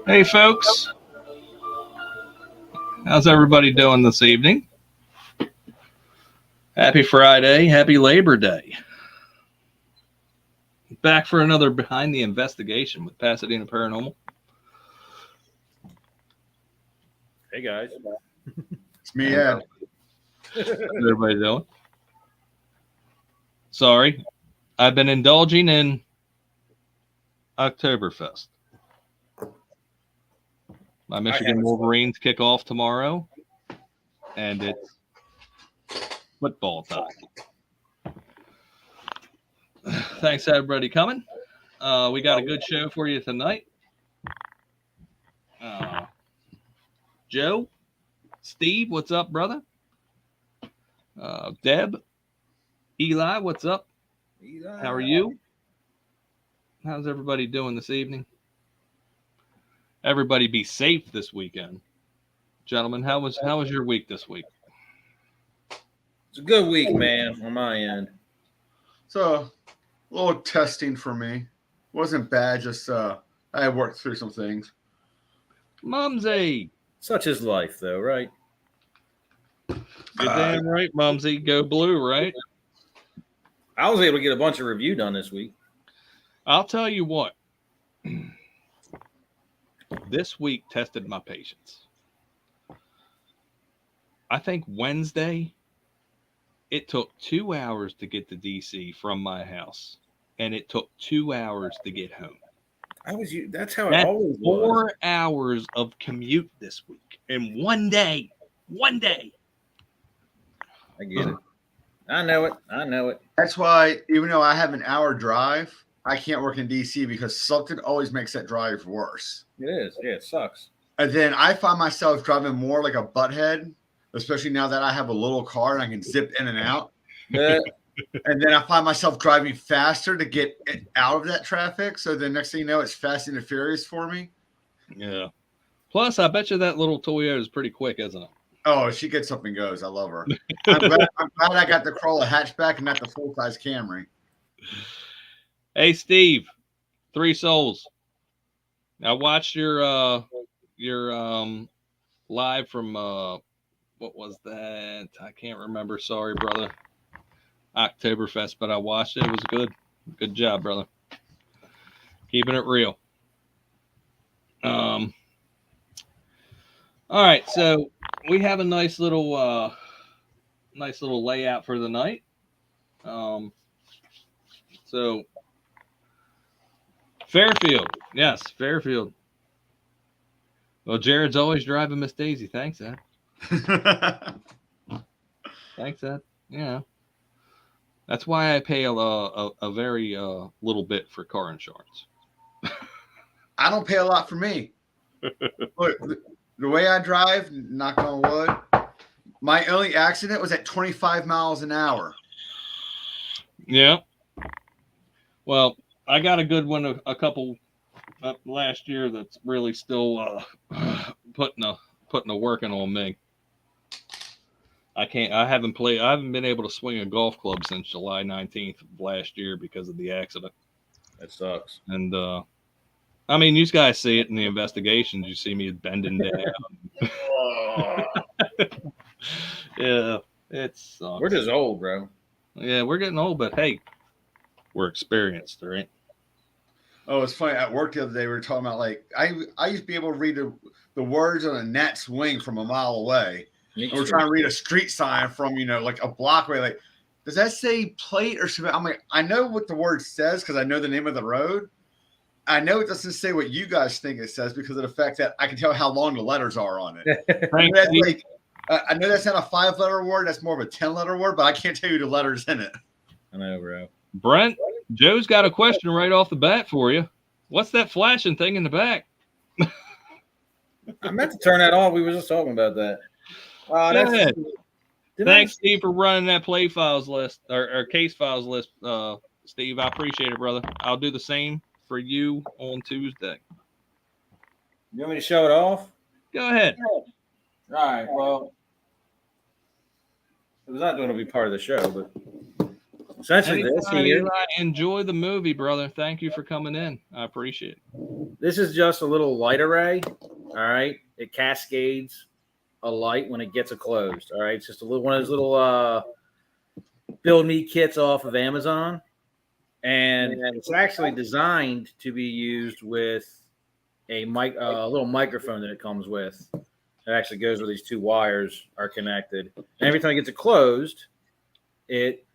Hey, folks. How's everybody doing this evening? Happy Friday. Happy Labor Day. Back for another Behind the Investigation with Pasadena Paranormal. Hey, guys. It's me, Ed. How's everybody doing? Sorry, I've been indulging in Oktoberfest. My Michigan Wolverines kick off tomorrow, and it's football time. Thanks, everybody, coming. We got a good show for you tonight. Joe, Steve, what's up, brother? Deb, Eli, what's up? Eli. How are you? How's everybody doing this evening? Everybody be safe this weekend. Gentlemen, how was your week this week? It's a good week, man, on my end. So, a little testing for me. Wasn't bad, just I had worked through some things. Mumsy. Such is life, though, right? You're damn right, Mumsy. Go blue, right? I was able to get a bunch of review done this week. I'll tell you what. This week tested my patience. I think Wednesday, it took 2 hours to get to DC from my house, and it took 2 hours to get home. That's how it always was. 4 hours of commute this week in one day. One day. I get it. I know it. That's why, even though I have an hour drive, I can't work in DC because something always makes that drive worse. It is. Yeah, it sucks. And then I find myself driving more like a butthead, especially now that I have a little car and I can zip in and out. Yeah. And then I find myself driving faster to get out of that traffic. So the next thing you know, it's Fast and the Furious for me. Yeah. Plus, I bet you that little Toyota is pretty quick, isn't it? Oh, she gets up and goes. I love her. I'm glad I got the Corolla hatchback and not the full-size Camry. Hey, Steve, Three Souls. I watched your live from what was that? I can't remember. Sorry, brother. Oktoberfest, but I watched it. It was good. Good job, brother. Keeping it real. All right, so we have a nice little layout for the night. So Fairfield, yes, Fairfield. Well, Jared's always driving Miss Daisy. Thanks, Ed. Thanks, Ed. Yeah. That's why I pay a very little bit for car insurance. I don't pay a lot for me. Look, the way I drive, knock on wood, my only accident was at 25 miles an hour. Yeah. Well, I got a good one a couple last year that's really still putting a working on me. I haven't been able to swing a golf club since July 19th of last year because of the accident. That sucks. And I mean, you guys see it in the investigations. You see me bending down. Yeah, it sucks. We're just old, bro. Yeah, we're getting old, but hey, we're experienced, right? Oh, it's funny. At work the other day, we were talking about like I used to be able to read the words on a gnat's wing from a mile away. And we're trying to read a street sign from like a block away. Like, does that say plate or something? I'm like, I know what the word says because I know the name of the road. I know it doesn't say what you guys think it says because of the fact that I can tell how long the letters are on it. I know that's not a 5-letter word. That's more of a 10-letter word, but I can't tell you the letters in it. I know, bro. Brent, Joe's got a question right off the bat for you. What's that flashing thing in the back? I meant to turn that off. We were just talking about that. Thanks, Steve, for running that play files list or case files list. Steve, I appreciate it, brother. I'll do the same for you on Tuesday. You want me to show it off? Go ahead. All right. Well, it was not going to be part of the show, but essentially this here. Enjoy the movie, brother. Thank you for coming in. I appreciate it. This is just a little light array. All right. It cascades a light when it gets closed. All right. It's just a little one of those little build me kits off of Amazon. And it's actually designed to be used with a little microphone that it comes with. It actually goes where these two wires are connected. And every time it gets it closed, it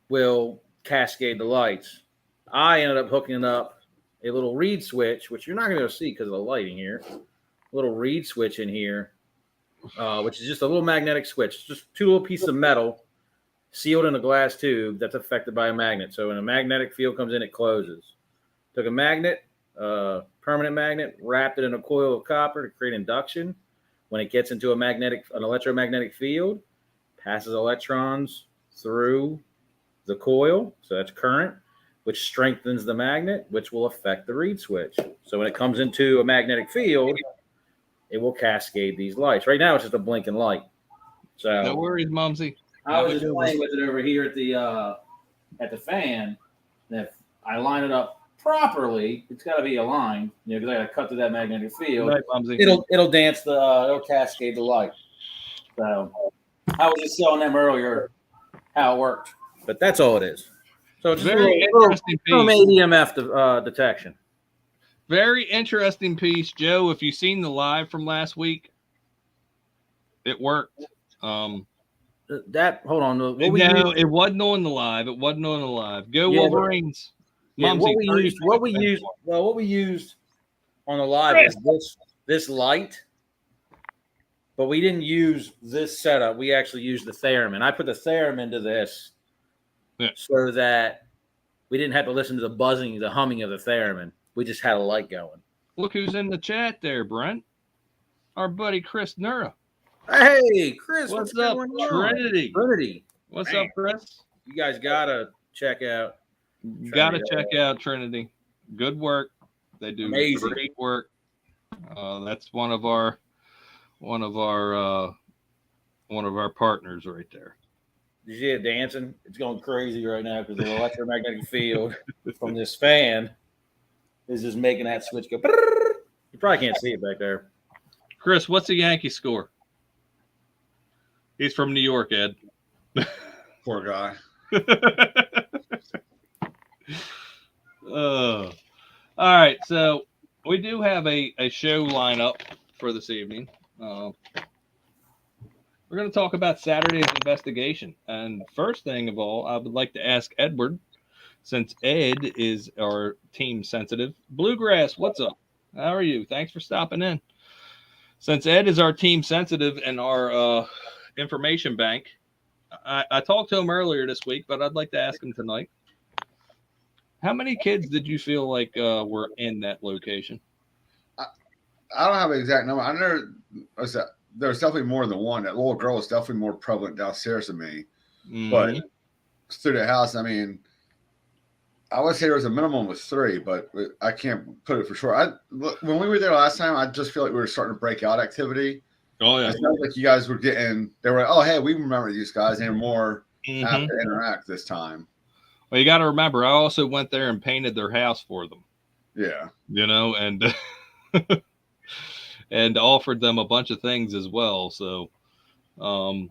will cascade the lights. I ended up hooking up a little reed switch, which you're not going to see because of the lighting here. A little reed switch in here, which is just a little magnetic switch. Just two little pieces of metal sealed in a glass tube that's affected by a magnet. So when a magnetic field comes in, it closes. Took a magnet, permanent magnet, wrapped it in a coil of copper to create induction. When it gets into an electromagnetic field, passes electrons through the coil, so that's current, which strengthens the magnet, which will affect the reed switch. So when it comes into a magnetic field, it will cascade these lights. Right now, it's just a blinking light. So no worries, Mumsy. I was just playing with it over here at the fan. And if I line it up properly, it's got to be aligned, because I got to cut through that magnetic field. Right, Mumsy. It'll dance it'll cascade the light. So I was just showing them earlier how it worked, but that's all it is. So it's very interesting piece. EMF detection. Very interesting piece, Joe. If you've seen the live from last week, it worked. Hold on. It wasn't on the live. It wasn't on the live. Go Wolverines. What we used on the live is this light, but we didn't use this setup. We actually used the theremin. I put the theremin into this so that we didn't have to listen to the buzzing, the humming of the theremin. We just had a light going. Look who's in the chat there, Brent. Our buddy Chris Nura. Hey, Chris. What's up, Trinity? What's up, Chris? You guys gotta check out. Check out Trinity. Good work. They do amazing. Great work. That's one of our partners right there. You see it dancing? It's going crazy right now because the electromagnetic field from this fan is just making that switch go. You probably can't see it back there. Chris, what's the Yankee score? He's from New York, Ed. Poor guy. All right, so we do have a show lineup for this evening. We're going to talk about Saturday's investigation. And first thing of all, I would like to ask Edward, since Ed is our team sensitive. Bluegrass, what's up? How are you? Thanks for stopping in. Since Ed is our team sensitive and our information bank, I talked to him earlier this week, but I'd like to ask him tonight. How many kids did you feel like were in that location? I don't have an exact number. I know there was definitely more than one. That little girl was definitely more prevalent downstairs than me. Mm-hmm. But through the house, I mean, I would say there was a minimum of 3, but I can't put it for sure. When we were there last time, I just feel like we were starting to break out activity. Oh, yeah. It sounds like you guys were they were like, oh, hey, we remember these guys and more have to interact this time. Well, you got to remember, I also went there and painted their house for them. Yeah. And and offered them a bunch of things as well. So from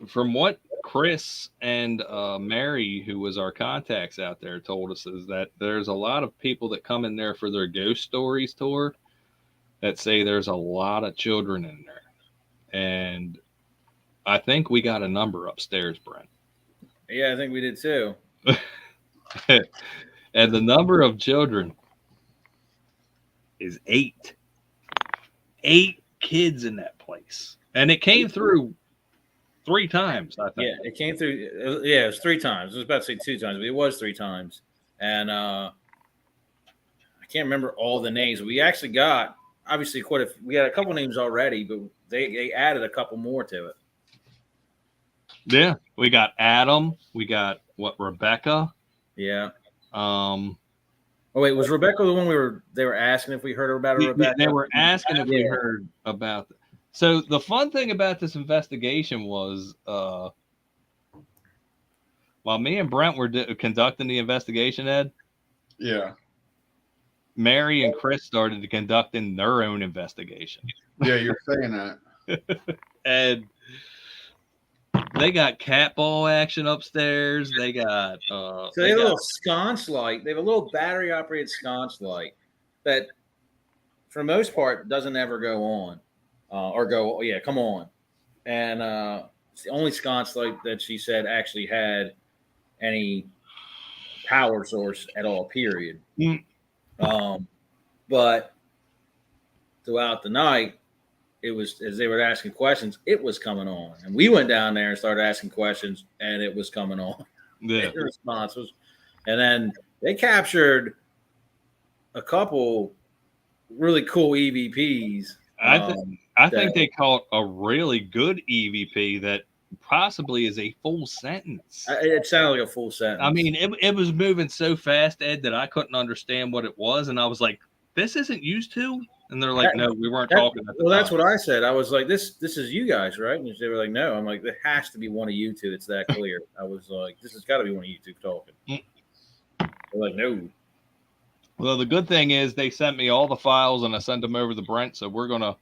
what Chris and Mary, who was our contacts out there, told us is that there's a lot of people that come in there for their ghost stories tour that say there's a lot of children in there. And I think we got a number upstairs, Brent. Yeah, I think we did too. And the number of children is 8. 8 kids in that place. And it came through 3 times, I think. Yeah, it came through. Yeah, it was 3 times. I was about to say 2 times, but it was 3 times. And I can't remember all the names. We actually got, obviously, we had a couple names already, but they added a couple more to it. Yeah, we got Adam. We got Rebecca. Yeah. Oh wait, was Rebecca the one they were asking if we heard about her? Rebecca? They were asking if we heard about it. So the fun thing about this investigation was, while me and Brent were conducting the investigation, Ed. Yeah. Mary and Chris started conducting their own investigation. Yeah, you're saying that. And they got cat ball action upstairs. They got So they have a little sconce light. They have a little battery operated sconce light that, for the most part, doesn't ever go on come on. And it's the only sconce light that she said actually had any power source at all, period. But throughout the night, it was, as they were asking questions, it was coming on. And we went down there and started asking questions, and it was coming on. Yeah. The response was, and then they captured a couple really cool EVPs. I think they caught a really good EVP that possibly is a full sentence. It sounded like a full sentence. I mean, it was moving so fast, Ed, that I couldn't understand what it was. And I was like, this isn't used to? And they're like, no, we weren't talking about Well, that's what I said. I was like, this is you guys, right? And they were like, no. I'm like, there has to be one of you two. It's that clear. I was like, this has got to be one of you two talking. They're like, no. Well, the good thing is they sent me all the files and I sent them over to Brent. So we're going to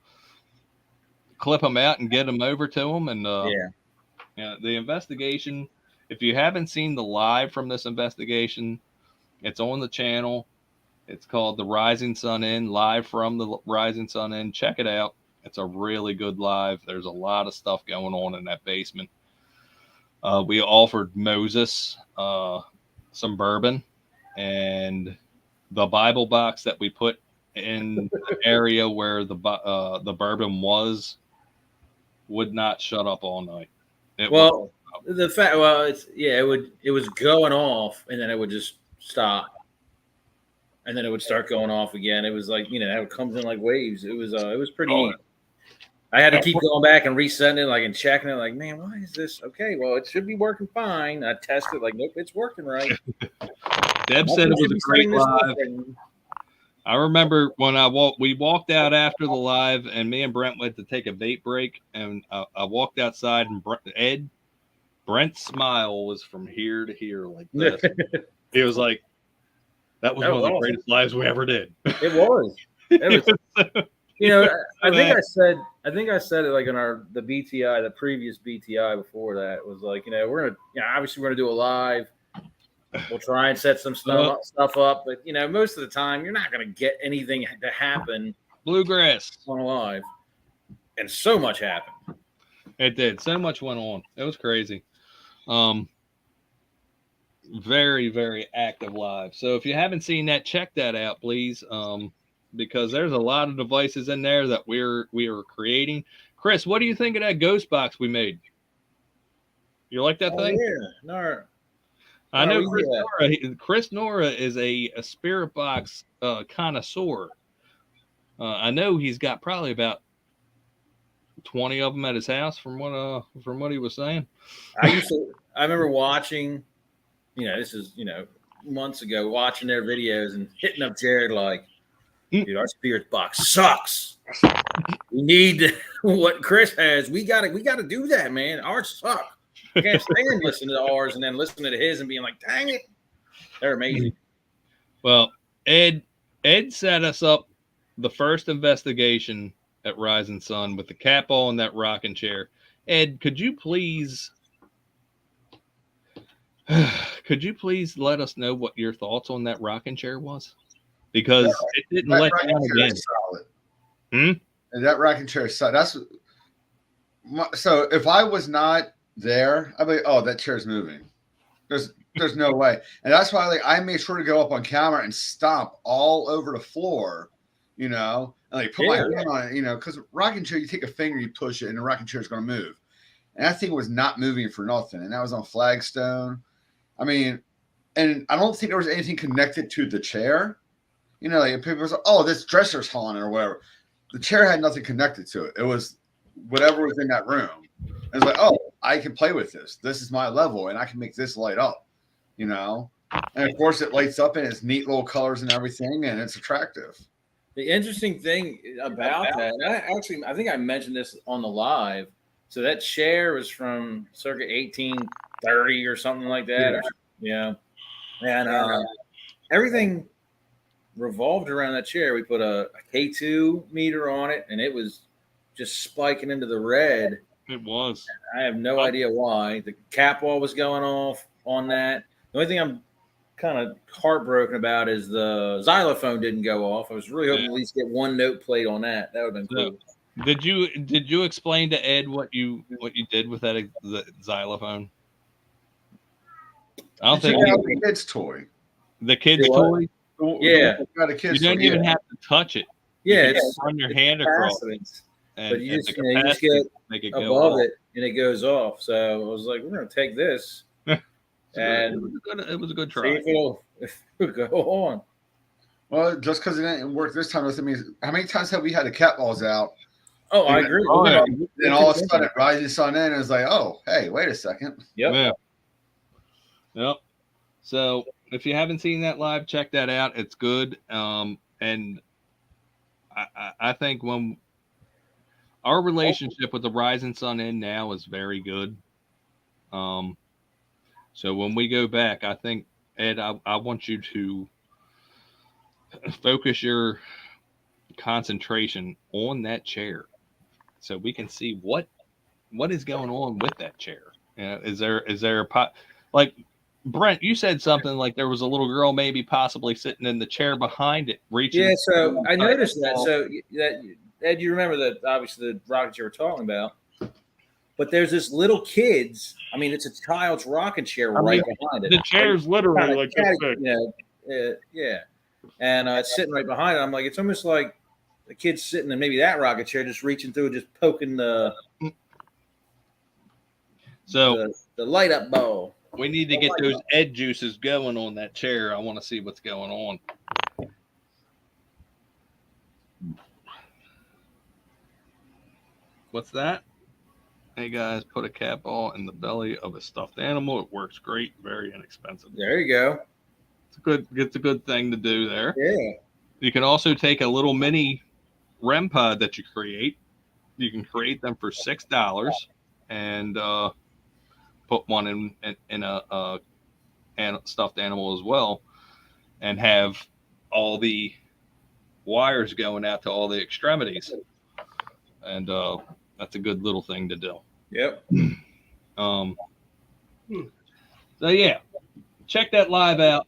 clip them out and get them over to them. And the investigation, if you haven't seen the live from this investigation, it's on the channel. It's called The Rising Sun Inn, live from the Rising Sun Inn. Check it out. It's a really good live. There's a lot of stuff going on in that basement. We offered Moses some bourbon, and the Bible box that we put in the area where the bourbon would not shut up all night. It was going off, and then it would just stop. And then it would start going off again. It was like, it comes in like waves. It was pretty neat. I had to keep going back and resetting it, and checking it, man, why is this? Okay, well, it should be working fine. I tested, nope, it's working right. Deb said it was a great live. I remember when we walked out after the live, and me and Brent went to take a vape break, and I walked outside, and Brent's smile was from here to here like this. He was like, that was one of the greatest lives we ever did. It was. It was. I think I said it in the BTI, the previous BTI before that. It was like, we're gonna do a live. We'll try and set some stuff up, but most of the time you're not gonna get anything to happen. Bluegrass on a live, and so much happened. It did. So much went on. It was crazy. Very, very active live. So if you haven't seen that, check that out, please. Because there's a lot of devices in there that we are creating. Chris, what do you think of that ghost box we made? You like that thing? Yeah, no. I know Chris Nora is a spirit box connoisseur. I know he's got probably about 20 of them at his house from what he was saying. I remember watching, this is, months ago, watching their videos and hitting up Jared like, dude, our spirit box sucks. We need what Chris has. We got to do that, man. Ours suck. I can't stand listening to ours and then listening to his and being like, dang it. They're amazing. Well, Ed set us up the first investigation at Rising Sun with the cat ball and that rocking chair. Ed, could you please let us know what your thoughts on that rocking chair was? Because it didn't let down again. And that rocking chair is solid. So if I was not there, I'd be like, oh, that chair's moving. There's no way. And that's why I made sure to go up on camera and stomp all over the floor, and put my hand on it, because rocking chair, you take a finger, you push it, and the rocking chair is going to move. And that thing was not moving for nothing. And that was on flagstone. I mean, and I don't think there was anything connected to the chair. People was like, oh, this dresser's haunted or whatever. The chair had nothing connected to it. It was whatever was in that room. And it's like, oh, I can play with this. This is my level, and I can make this light up, And of course, it lights up in its neat little colors and everything, and it's attractive. The interesting thing about that, and I think I mentioned this on the live. So that chair was from circa 1830 or something like that. And everything revolved around that chair. We put a K2 meter on it, and it was just spiking into the red. It was. I have no idea why. The cap wall was going off on that. The only thing I'm kind of heartbroken about is the xylophone didn't go off. I was really hoping to at least get one note played on that. That would have been cool. Did you explain to Ed what you did with that the xylophone? I don't think the kid's toy. The kid's toy. Yeah, you don't even have to touch it. Yeah, you just run your hand across it, but you just get make it above it, and it goes off. So I was like, we're gonna take this, and it was a good try. See if it'll go on. Well, just because it didn't work this time doesn't mean. How many times have we had the cat balls out? Oh, I agree. Then all of a sudden, Rising Sun in is like, oh, hey, wait a second. Yep. So if you haven't seen that live, check that out. It's good. And I think when our relationship with the Rising Sun Inn now is very good. So when we go back, I think, Ed, I want you to focus your concentration on that chair so we can see what is going on with that chair. Is there a pot, like Brent, you said something like there was a little girl maybe possibly sitting in the chair behind it reaching. Yeah, so I noticed that. So that, Ed, you remember that obviously the rocket you were talking about, but there's this little kid's, I mean, it's a child's rocking chair behind it. The chair's literally like this big. Yeah. And it's sitting right behind it. I'm like, it's almost like the kid's sitting in maybe that rocket chair, just reaching through, just poking the light up ball. We need to get those Ed juices going on that chair. I want to see what's going on. What's that? Hey guys, put a cat ball in the belly of a stuffed animal. It works great, very inexpensive. There you go. It's a good thing to do there. Yeah. You can also take a little mini REM pod that you create. You can create them for $6 and put one in a stuffed animal as well, and have all the wires going out to all the extremities, and that's a good little thing to do. Yep. So yeah, check that live out.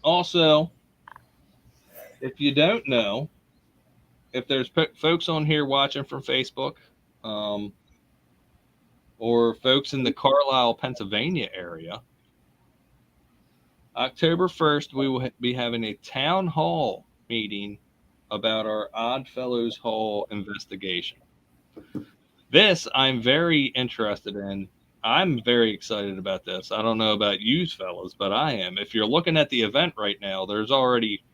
Also, if you don't know, if there's folks on here watching from Facebook, or folks in the Carlisle, Pennsylvania area, October 1st, we will be having a town hall meeting about our Odd Fellows Hall investigation. This I'm very interested in. I'm very excited about this. I don't know about you fellas, but I am. If you're looking at the event right now, there's already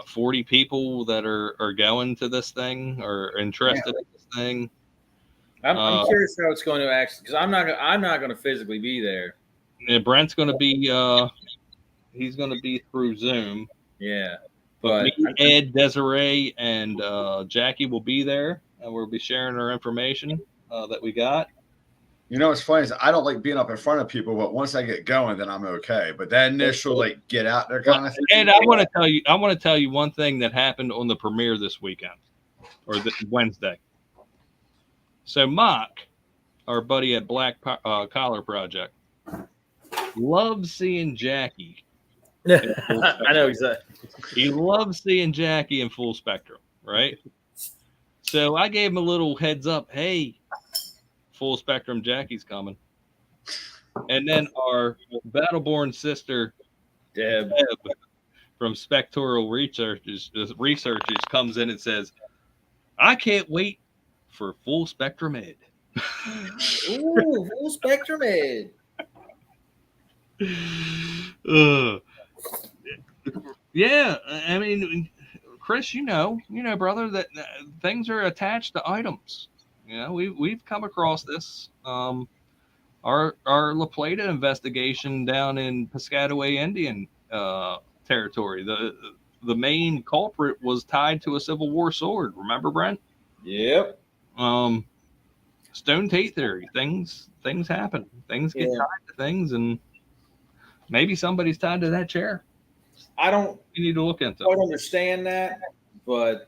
40 people that are going to this thing or interested in this thing. I'm curious how it's going to actually, because I'm not going to physically be there. Yeah, Brent's going to be he's going to be through Zoom. Yeah, but me, Ed, Desiree, and Jackie will be there, and we'll be sharing our information that we got. You know what's funny is I don't like being up in front of people, but once I get going, then I'm okay. But that initial get out there kind of thing. And I want to tell you one thing that happened on the premiere this weekend or Wednesday. So Mock, our buddy at Black Collar Project, loves seeing Jackie. I know exactly. He loves seeing Jackie in Full Spectrum, right? So I gave him a little heads up. Hey, Full Spectrum Jackie's coming. And then our Battleborn sister, Deb from Spectoral Researches comes in and says, I can't wait for Full Spectrum Ed. Ooh, Full Spectrum Ed. Yeah, I mean, Chris, you know, brother, that things are attached to items. You know, we've come across this. Our La Plata investigation down in Piscataway Indian territory. The main culprit was tied to a Civil War sword. Remember, Brent? Yep. Stone Tate theory. Things happen. Things get tied to things, and maybe somebody's tied to that chair. I don't You need to look into. quite understand that, but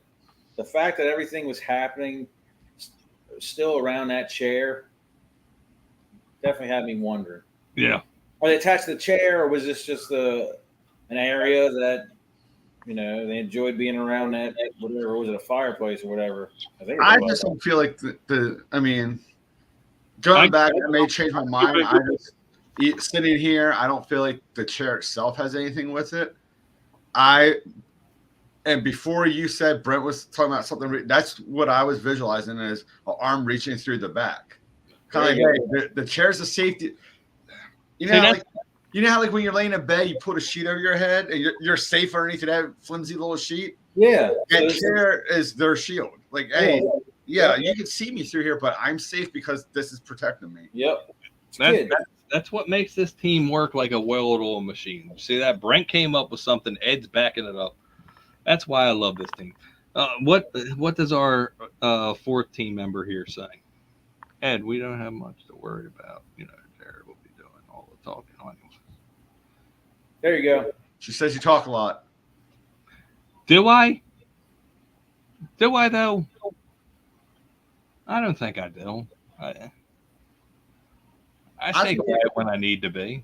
the fact that everything was happening still around that chair definitely had me wondering. Yeah. Are they attached to the chair, or was this just an area that they enjoyed being around that, whatever, was it a fireplace or whatever? I just don't feel like I mean, going back, I may change my mind. I just sitting here, I don't feel like the chair itself has anything with it. And before you said Brent was talking about something, that's what I was visualizing as an arm reaching through the back. Kind of like the chair's a safety. You know, how like when you're laying in bed, you put a sheet over your head and you're safe underneath that flimsy little sheet. Yeah, that chair is their shield. Like, hey, yeah, you can see me through here, but I'm safe because this is protecting me. Yep. That's what makes this team work like a well-oiled machine. See that? Brent came up with something. Ed's backing it up. That's why I love this team. What does our fourth team member here say? Ed, we don't have much to worry about. Jared will be doing all the talking. There you go. She says you talk a lot. Do I? Do I though? I don't think I do. I say quiet when I need to be.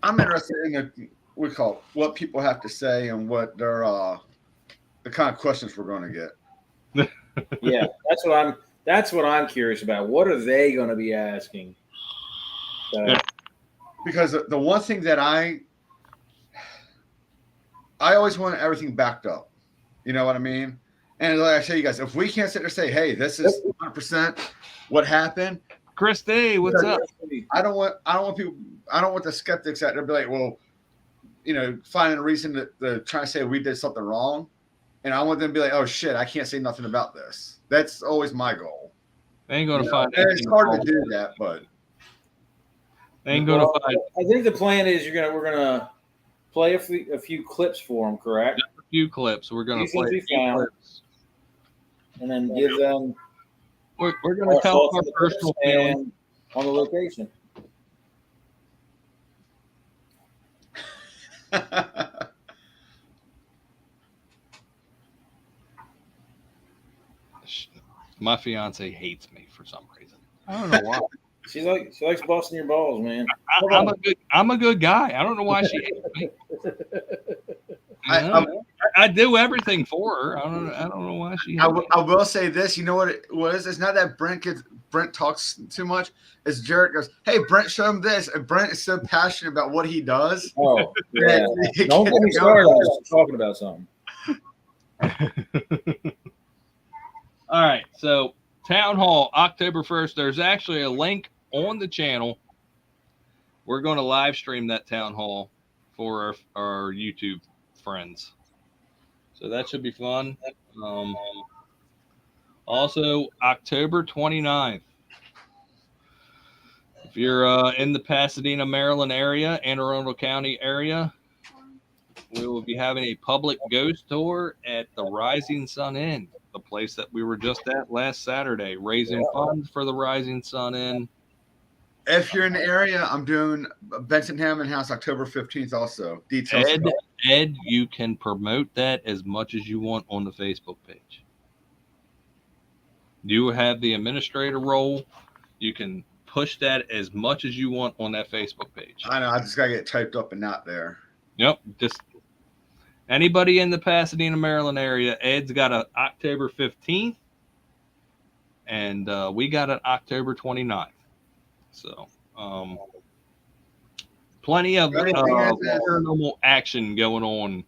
I'm interested in what people have to say and what their the kind of questions we're going to get. Yeah, that's what I'm curious about. What are they going to be asking? Because the one thing that I always want everything backed up. You know what I mean? And like I say, you guys, if we can't sit there and say, "Hey, this is 100% what happened," Christy, what's up? I don't want people. I don't want the skeptics out there to be like, "Well, finding a reason to try to say we did something wrong," and I want them to be like, "Oh shit, I can't say nothing about this." That's always my goal. They ain't going to find. It's hard to do that, but they ain't going to find. I think the plan is we're gonna play a few clips for them, correct? Just a few clips. We're going to play a few clips, and then give them. We're going to tell our personal feelings on the location. My fiance hates me for some reason. I don't know why. She likes busting your balls, man. I'm a good guy. I don't know why she hates me. I do everything for her. I don't know why she hates me. I will say this. You know what it was? It's not that Brent talks too much. It's Jared goes, "Hey, Brent, show him this." And Brent is so passionate about what he does. Oh, yeah. Don't get me started on talking about something. All right, so Town Hall, October 1st. There's actually a link on the channel. We're going to live stream that Town Hall for our YouTube friends. So that should be fun. Also, October 29th. If you're in the Pasadena, Maryland area, Anne Arundel County area, we will be having a public ghost tour at the Rising Sun Inn, the place that we were just at last Saturday, raising funds for the Rising Sun Inn. If you're in the area, I'm doing Benson Hammond House October 15th also. Details. Ed, you can promote that as much as you want on the Facebook page. You have the administrator role. You can push that as much as you want on that Facebook page. I know. I just got to get typed up and not there. Yep. Just anybody in the Pasadena, Maryland area, Ed's got an October 15th, and we got an October 29th. So, plenty of paranormal action going on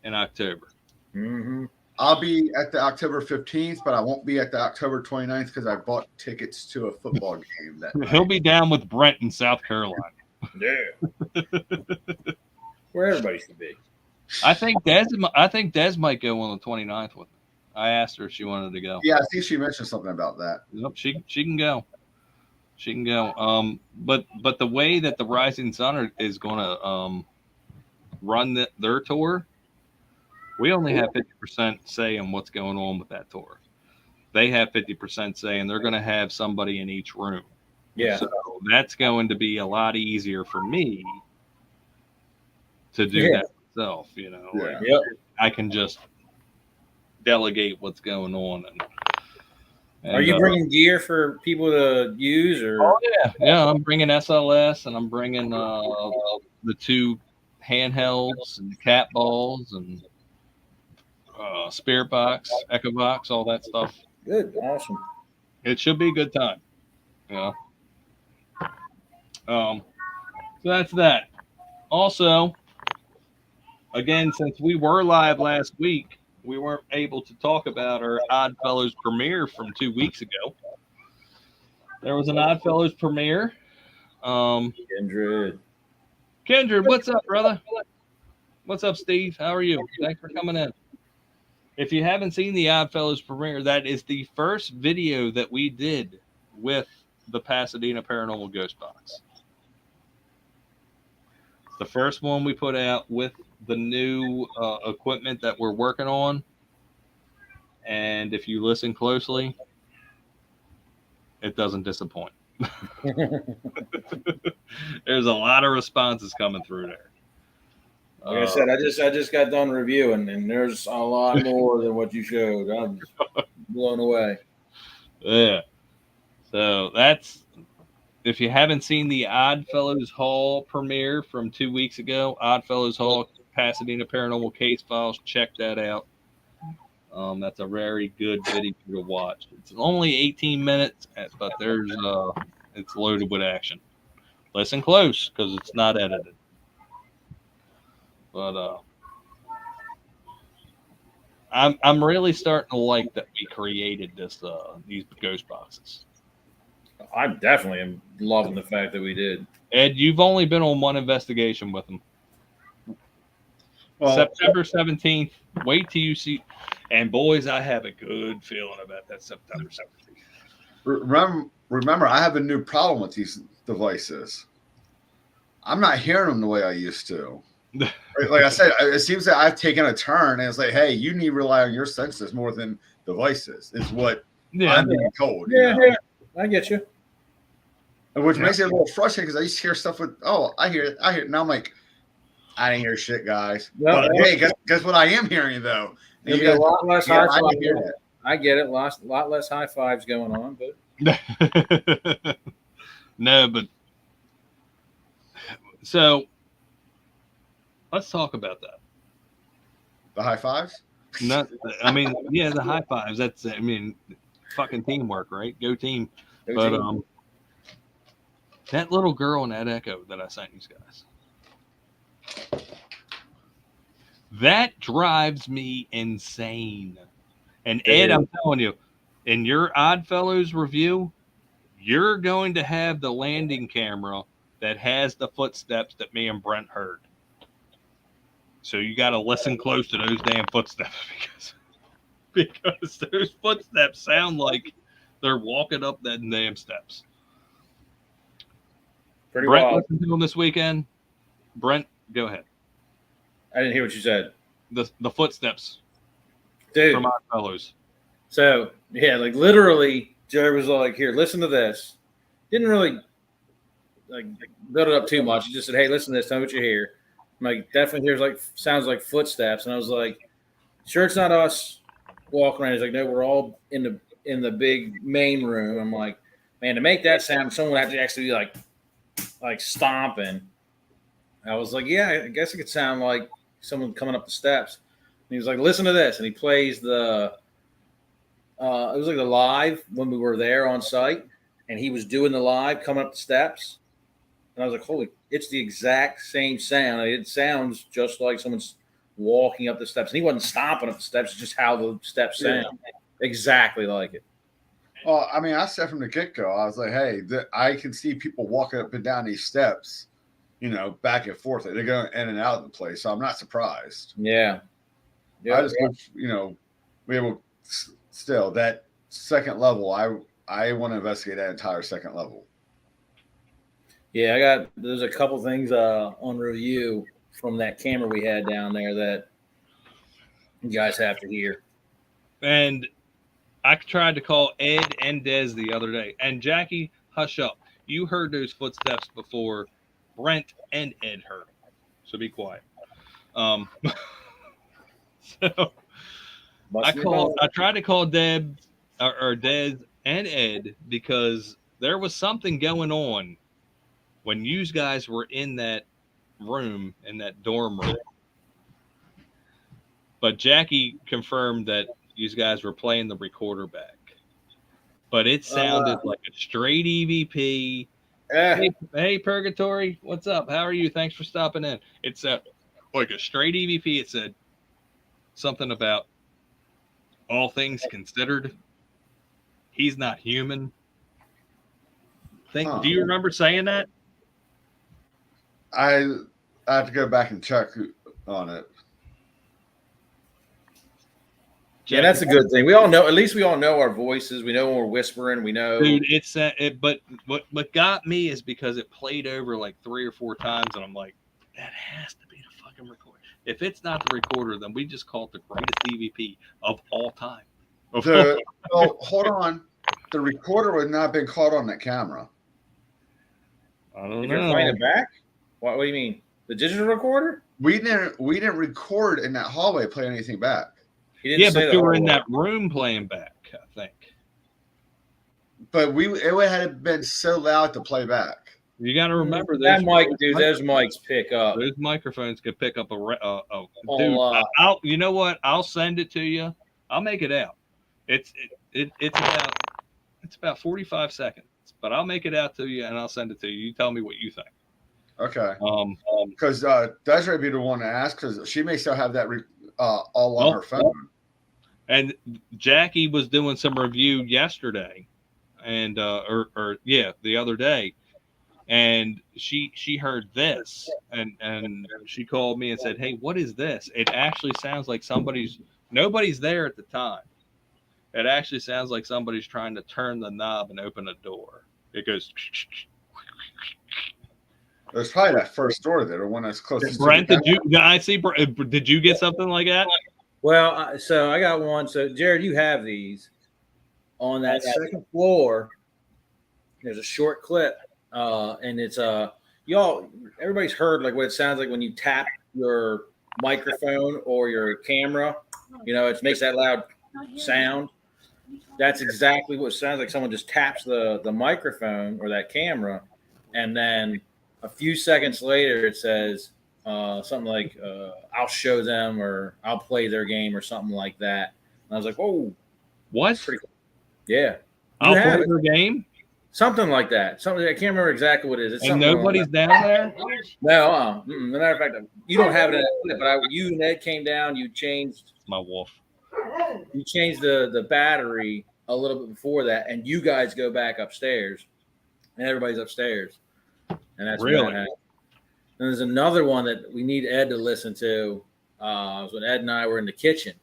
in October. Mm-hmm. I'll be at the October 15th, but I won't be at the October 29th because I bought tickets to a football game that night. He'll be down with Brent in South Carolina. Yeah. Where everybody should be. I think Des might go on the 29th with me. I asked her if she wanted to go. Yeah, I think she mentioned something about that. Yep, she can go. She can go. But the way that the Rising Sun is going to run their tour, we only have 50% say in what's going on with that tour. They have 50% say, and they're going to have somebody in each room. Yeah. So that's going to be a lot easier for me to do that myself. Like Yep. I can just delegate what's going on. Are you bringing gear for people to use, or? Oh yeah. I'm bringing SLS, and I'm bringing the 2 handhelds and the cat balls and spirit box, echo box, all that stuff. Good, awesome. It should be a good time. So that's that. Also, again, since we were live last week, we weren't able to talk about our Oddfellows premiere from 2 weeks ago. There was an Oddfellows premiere. Kindred, what's up, brother? What's up, Steve? How are you? Thanks for coming in. If you haven't seen the Oddfellows premiere, that is the first video that we did with the Pasadena Paranormal Ghost Box. It's the first one we put out with the new equipment that we're working on. And if you listen closely, it doesn't disappoint. There's a lot of responses coming through there. Like I said, I just got done reviewing, and there's a lot more than what you showed. I'm blown away. Yeah. So that's, if you haven't seen the Oddfellows Hall premiere from 2 weeks ago, Oddfellows Hall Pasadena Paranormal Case Files, check that out. That's a very good video to watch. It's only 18 minutes, but it's loaded with action. Listen close because it's not edited. But I'm really starting to like that we created these ghost boxes. I definitely am loving the fact that we did. Ed, you've only been on one investigation with them. Well, September 17th. Wait till you see. And boys, I have a good feeling about that September 17th. Remember, I have a new problem with these devices. I'm not hearing them the way I used to. Like I said, it seems that I've taken a turn, and it's like, hey, you need to rely on your senses more than devices, is what I'm being told. Yeah, I get you. Which makes it a little frustrating because I used to hear stuff with, I hear it. Now I'm like, I didn't hear shit, guys. But hey, guess what I am hearing, though? There'll be a lot less high fives. I get it. A lot less high fives going on. But no, but so let's talk about that. The high fives? The high fives. That's, fucking teamwork, right? Go team. But that little girl in that echo that I sent you guys, that drives me insane. And Ed, I'm telling you, in your Oddfellows review, you're going to have the landing camera that has the footsteps that me and Brent heard. So you got to listen close to those damn footsteps because those footsteps sound like they're walking up that damn steps. Pretty Brent wild. listened to them this weekend. Brent, go ahead. I didn't hear what you said. The footsteps, dude, from Oddfellows. So yeah, like literally, Joe was like, "Here, listen to this." Didn't really like build it up too much. He just said, "Hey, listen to this. Tell me what you hear." I'm like, definitely hears sounds like footsteps, and I was like, "Sure, it's not us walking around." He's like, "No, we're all in the big main room." I'm like, "Man, to make that sound, someone would have to actually be like stomping." I was like, "Yeah, I guess it could sound like someone coming up the steps." And he was like, "Listen to this," and he plays the. It was like the live when we were there on site, and he was doing the live coming up the steps, and I was like, "Holy!" It's the exact same sound. It sounds just like someone's walking up the steps, and he wasn't stomping up the steps. It's just how the steps sound, exactly like it. Well, I said from the get-go, I was like, "Hey, I can see people walking up and down these steps." Back and forth. They're going in and out of the place, so I'm not surprised. Yeah. I just wish, we able still that second level. I want to investigate that entire second level. Yeah, there's a couple things on review from that camera we had down there that you guys have to hear. And I tried to call Ed and Des the other day, and Jackie, hush up. You heard those footsteps before Brent and Ed heard them. So be quiet. Um, so I tried to call Deb or Des and Ed because there was something going on when you guys were in that room, in that dorm room. But Jackie confirmed that you guys were playing the recorder back. But it sounded like a straight EVP. Hey, Purgatory, what's up? How are you? Thanks for stopping in. It's like a straight EVP. It said something about all things considered. He's not human. Do you remember saying that? I have to go back and check on it. Yeah, that's a good thing. We all know. At least we all know our voices. We know when we're whispering. We know. Dude, it's but what got me is because it played over like 3 or 4 times, and I'm like, that has to be the fucking recorder. If it's not the recorder, then we just call it the greatest EVP of all time. Hold on. The recorder would not have been caught on that camera. I don't know. You're playing it back? What do you mean? The digital recorder? We didn't record in that hallway, play anything back. Yeah, but you were in that room playing back, I think. But it would have been so loud to play back. You got to remember that mic, dude. Those mics pick up. Those microphones could pick up dude. You know what? I'll send it to you. I'll make it out. It's about 45 seconds, but I'll make it out to you and I'll send it to you. You tell me what you think. Okay. Because Desiree would be the one to ask because she may still have that all on her phone. And Jackie was doing some review yesterday, and the other day, and she heard this, and she called me and said, "Hey, what is this?" It actually sounds like nobody's there at the time. It actually sounds like somebody's trying to turn the knob and open a door. It goes. There's probably that first door there, the one that's closest. Brent, did you get something like that? Well, so I got one. So, Jared, you have these on that second floor. There's a short clip, and it's everybody's heard like what it sounds like when you tap your microphone or your camera. You know, it makes that loud sound. That's exactly what it sounds like. Someone just taps the microphone or that camera, and then a few seconds later, it says something like, I'll show them or I'll play their game or something like that. And I was like, whoa. What? Pretty cool. Yeah. I'll play their game? Something like that. Something I can't remember exactly what it is. It's and nobody's down there? No. As a matter of fact, you don't have it in that clip, but you and Ed came down. You changed. My wolf. You changed the battery a little bit before that, and you guys go back upstairs, and everybody's upstairs. And that's really. And there's another one that we need Ed to listen to. Was when Ed and I were in the kitchen,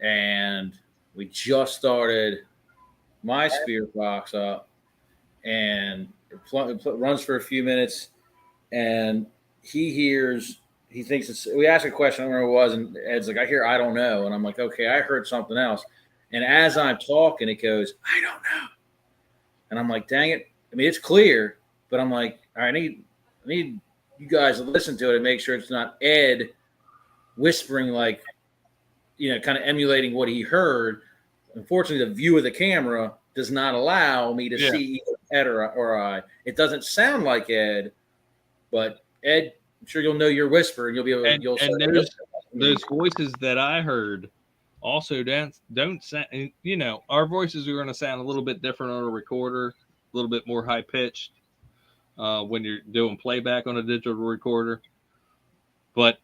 and we just started my Spirit box up, and it runs for a few minutes, and he thinks it's. We asked a question, I don't remember what it was, and Ed's like, I don't know, and I'm like, okay, I heard something else, and as I'm talking, it goes, I don't know, and I'm like, dang it, I mean it's clear, but I'm like, all right, I need you guys to listen to it and make sure it's not Ed whispering, like, kind of emulating what he heard. Unfortunately, the view of the camera does not allow me to see Ed or I. It doesn't sound like Ed, but Ed, I'm sure you'll know your whisper and you'll be able to. Those voices that I heard also don't sound, our voices are going to sound a little bit different on a recorder, a little bit more high pitched. When you're doing playback on a digital recorder, but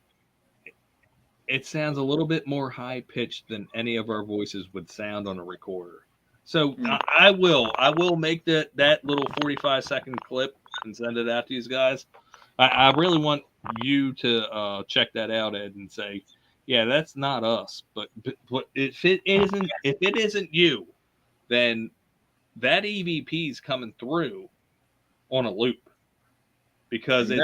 it sounds a little bit more high pitched than any of our voices would sound on a recorder. So I will make that little 45-second clip and send it out to you guys. I really want you to check that out, Ed, and say, yeah, that's not us. But if it isn't you, then that EVP is coming through on a loop, because it's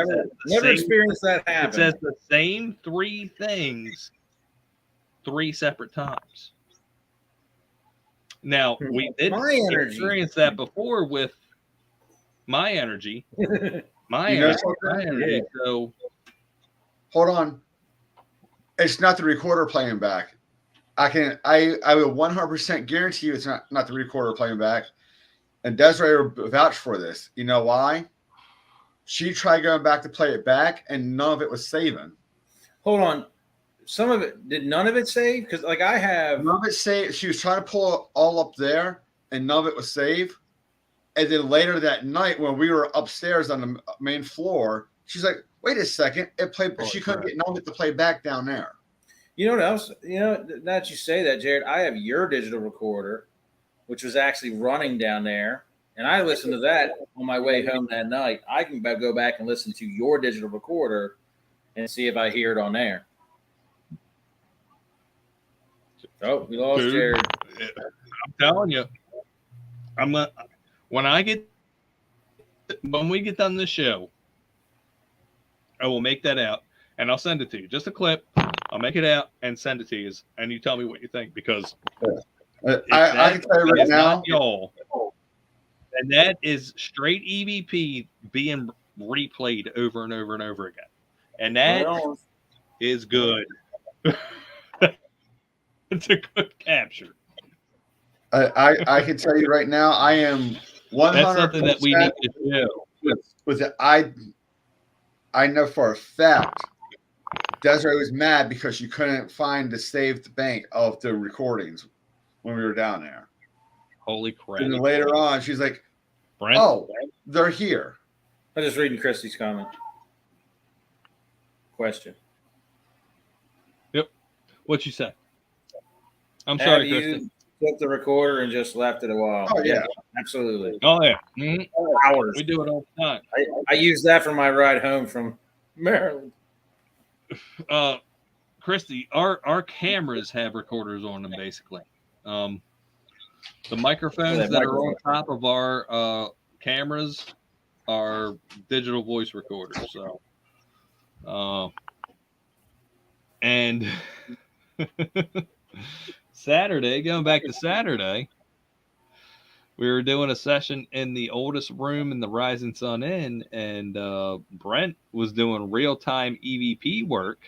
never experienced that happen. It says the same 3 things 3 separate times. Now we did experience that before with my energy. My You know energy. something? My energy. So Hold on. It's not the recorder playing back. I will 100% guarantee you it's not the recorder playing back. And Desiree will vouch for this. You know why? She tried going back to play it back, and none of it was saving. Hold on. Some of it did none of it save? Because like I have None of it saved. She was trying to pull it all up there, and none of it was saved. And then later that night, when we were upstairs on the main floor, she's like, "Wait a second, it played." She couldn't get none of it to play back down there. You know what else? You know, now that you say that, Jared, I have your digital recorder, which was actually running down there, and I listened to that on my way home that night. I can go back and listen to your digital recorder and see if I hear it on there. Oh, we lost Jared. I'm telling you, when we get done this show, I will make that out and I'll send it to you. Just a clip. I'll make it out and send it to you, and you tell me what you think, because I can tell you right now, y'all, and that is straight EVP being replayed over and over and over again, and that is good. It's a good capture. I can tell you right now, I am 100%. That's something that we need to do. With it, I know for a fact Desiree was mad because she couldn't find the saved bank of the recordings when we were down there. Holy crap. And then later on, she's like, Brent? "Oh, they're here." I'm just reading Christy's comment. Question. Yep. What'd you say? I'm sorry, Have Kristen. you took the recorder and just left it a while? Oh, yeah. Absolutely. Oh, yeah. Mm-hmm. Hours. We do it all the time. I use that for my ride home from Maryland. Christy, our cameras have recorders on them, basically. The microphones that are on top of our cameras are digital voice recorders. So, and Saturday, going back to Saturday, we were doing a session in the oldest room in the Rising Sun Inn, and Brent was doing real-time EVP work.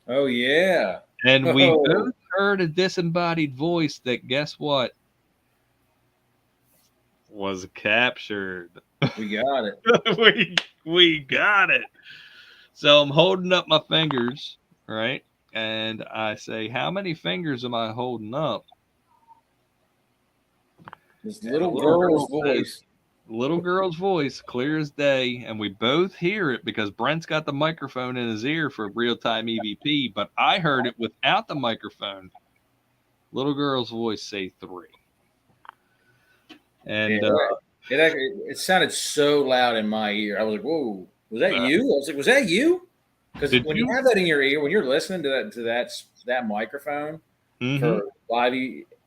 Oh, yeah. And we both heard a disembodied voice that, guess what, was captured. We got it. we got it. So I'm holding up my fingers, right? And I say, how many fingers am I holding up? This little girl's voice. Little girl's voice, clear as day, and we both hear it because Brent's got the microphone in his ear for real-time EVP, but I heard it without the microphone. Little girl's voice say 3. And it sounded so loud in my ear. I was like, "Whoa, was that you?" I was like, "Was that you?" Because when you have that in your ear, when you're listening to that microphone for live,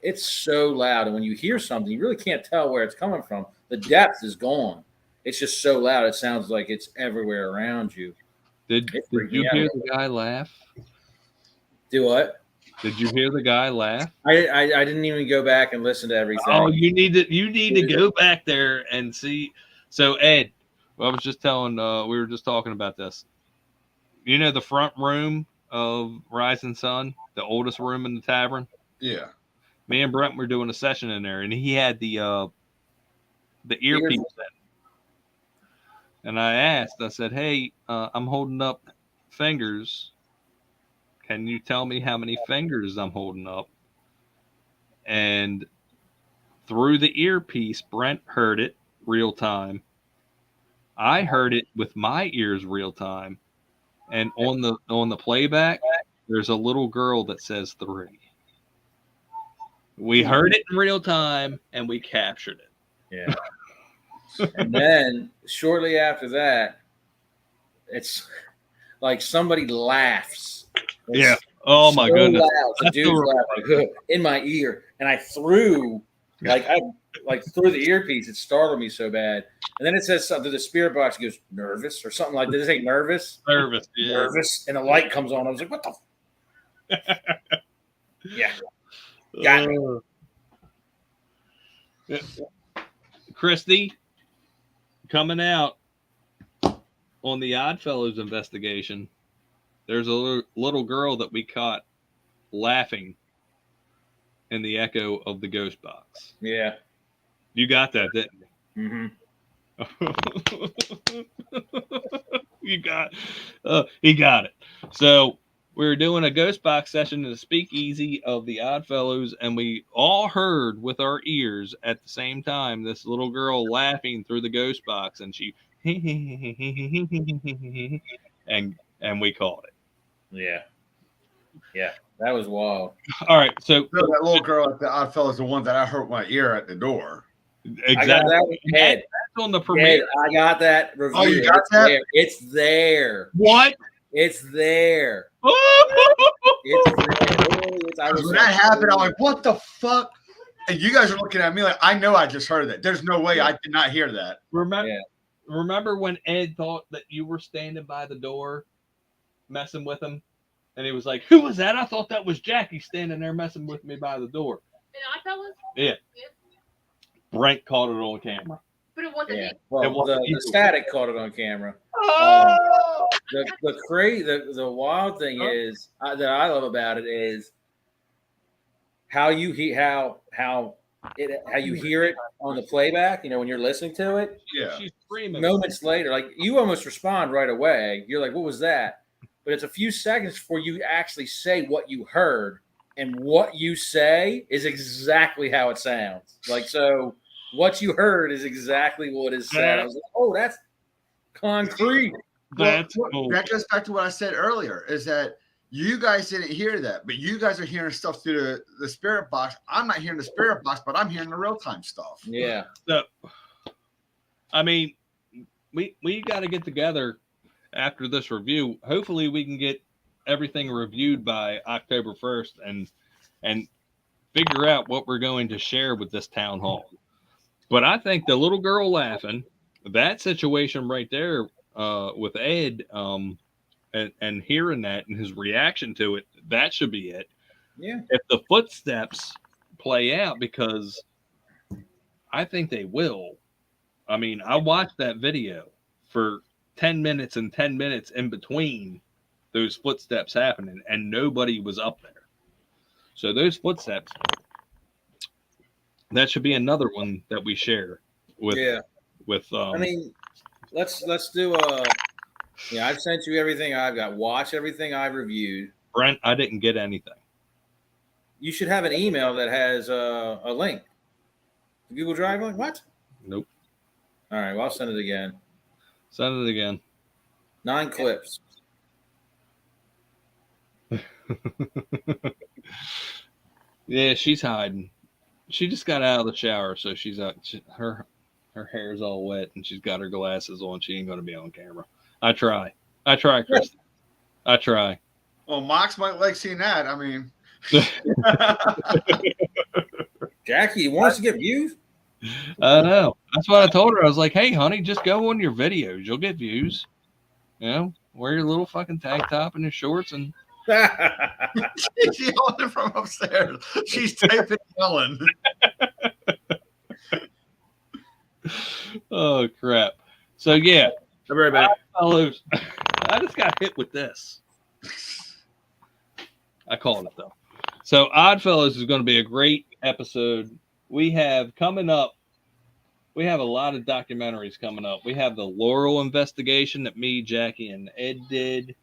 it's so loud, and when you hear something, you really can't tell where it's coming from. The depth is gone. It's just so loud. It sounds like it's everywhere around you. Did you hear the guy laugh? Do what? Did you hear the guy laugh? I didn't even go back and listen to everything. Oh, you need to go back there and see. So Ed, I was just telling, we were just talking about this. You know the front room of Rising Sun, the oldest room in the tavern? Yeah. Me and Brent were doing a session in there, and he had the earpiece in. And I asked, I said, "Hey, I'm holding up fingers. Can you tell me how many fingers I'm holding up?" And through the earpiece, Brent heard it real time. I heard it with my ears real time. And on the playback, there's a little girl that says 3. We heard it in real time, and we captured it. Yeah. And then shortly after that, it's like somebody laughs. Yeah. Oh my goodness. Loud. The dude's laughing in my ear, and I threw through the earpiece. It startled me so bad. And then it says something. The spirit box goes nervous or something like that. Does it say nervous? Nervous. Yeah. Nervous, and the light comes on. I was like, "What the?" Yeah. Got me. Yeah. Christy, coming out on the Oddfellows investigation, there's a little girl that we caught laughing in the echo of the ghost box. Yeah. You got that, didn't you? Mm-hmm. He got it. So we were doing a ghost box session in the speakeasy of the Oddfellows, and we all heard with our ears at the same time this little girl laughing through the ghost box, and she and we called it. Yeah. Yeah. That was wild. All right, so that little girl at the Oddfellows is the one that I hurt my ear at the door. exactly. I got that head. That's on the premiere. I got that review. Oh, you got that? It's there. What? It's there. It's there. When that happened, I'm like, what the fuck? And you guys are looking at me like, I know I just heard that. There's no way I did not hear that. Remember when Ed thought that you were standing by the door messing with him? And he was like, who was that? I thought that was Jackie standing there messing with me by the door. And Oddfellows? Yeah. Brent caught it on camera. But it wasn't me. Well, the static caught it on camera. Oh! The wild thing is that I love about it is how you hear it on the playback. You know, when you're listening to it. Yeah. She's screaming. Moments later, like you almost respond right away. You're like, "What was that?" But it's a few seconds before you actually say what you heard, and what you say is exactly how it sounds. Like so. What you heard is exactly what is said. I was like, oh, that's concrete. That's cool. That goes back to what I said earlier, is that you guys didn't hear that, but you guys are hearing stuff through the spirit box. I'm not hearing the spirit box, but I'm hearing the real-time stuff. Yeah. So, I mean, we got to get together after this review. Hopefully we can get everything reviewed by October 1st and figure out what we're going to share with this town hall. But I think the little girl laughing, that situation right there with Ed and hearing that and his reaction to it, that should be it. Yeah. If the footsteps play out, because I think they will. I mean, I watched that video for 10 minutes and 10 minutes in between those footsteps happening, and nobody was up there. So those footsteps, that should be another one that we share with. Yeah. I mean, let's do I've sent you everything I've got. Watch everything I've reviewed. Brent, I didn't get anything. You should have an email that has a link. Google Drive link? What? Nope. All right. Well, I'll send it again. Send it again. 9 clips. Yeah, she's hiding. She just got out of the shower, so she's out. Her hair's all wet, and she's got her glasses on. She ain't going to be on camera. I try, Chris. I try. Well, Mox might like seeing that. I mean, Jackie, you want us to get views? I know. That's what I told her. I was like, "Hey, honey, just go on your videos. You'll get views. You know, wear your little fucking tank top and your shorts and." She's yelling from upstairs. She's typing yelling. Oh crap! So yeah, I'll be right back. I just got hit with this. I called it though. So Oddfellows is going to be a great episode. We have coming up. We have a lot of documentaries coming up. We have the Laurel investigation that me, Jackie, and Ed did.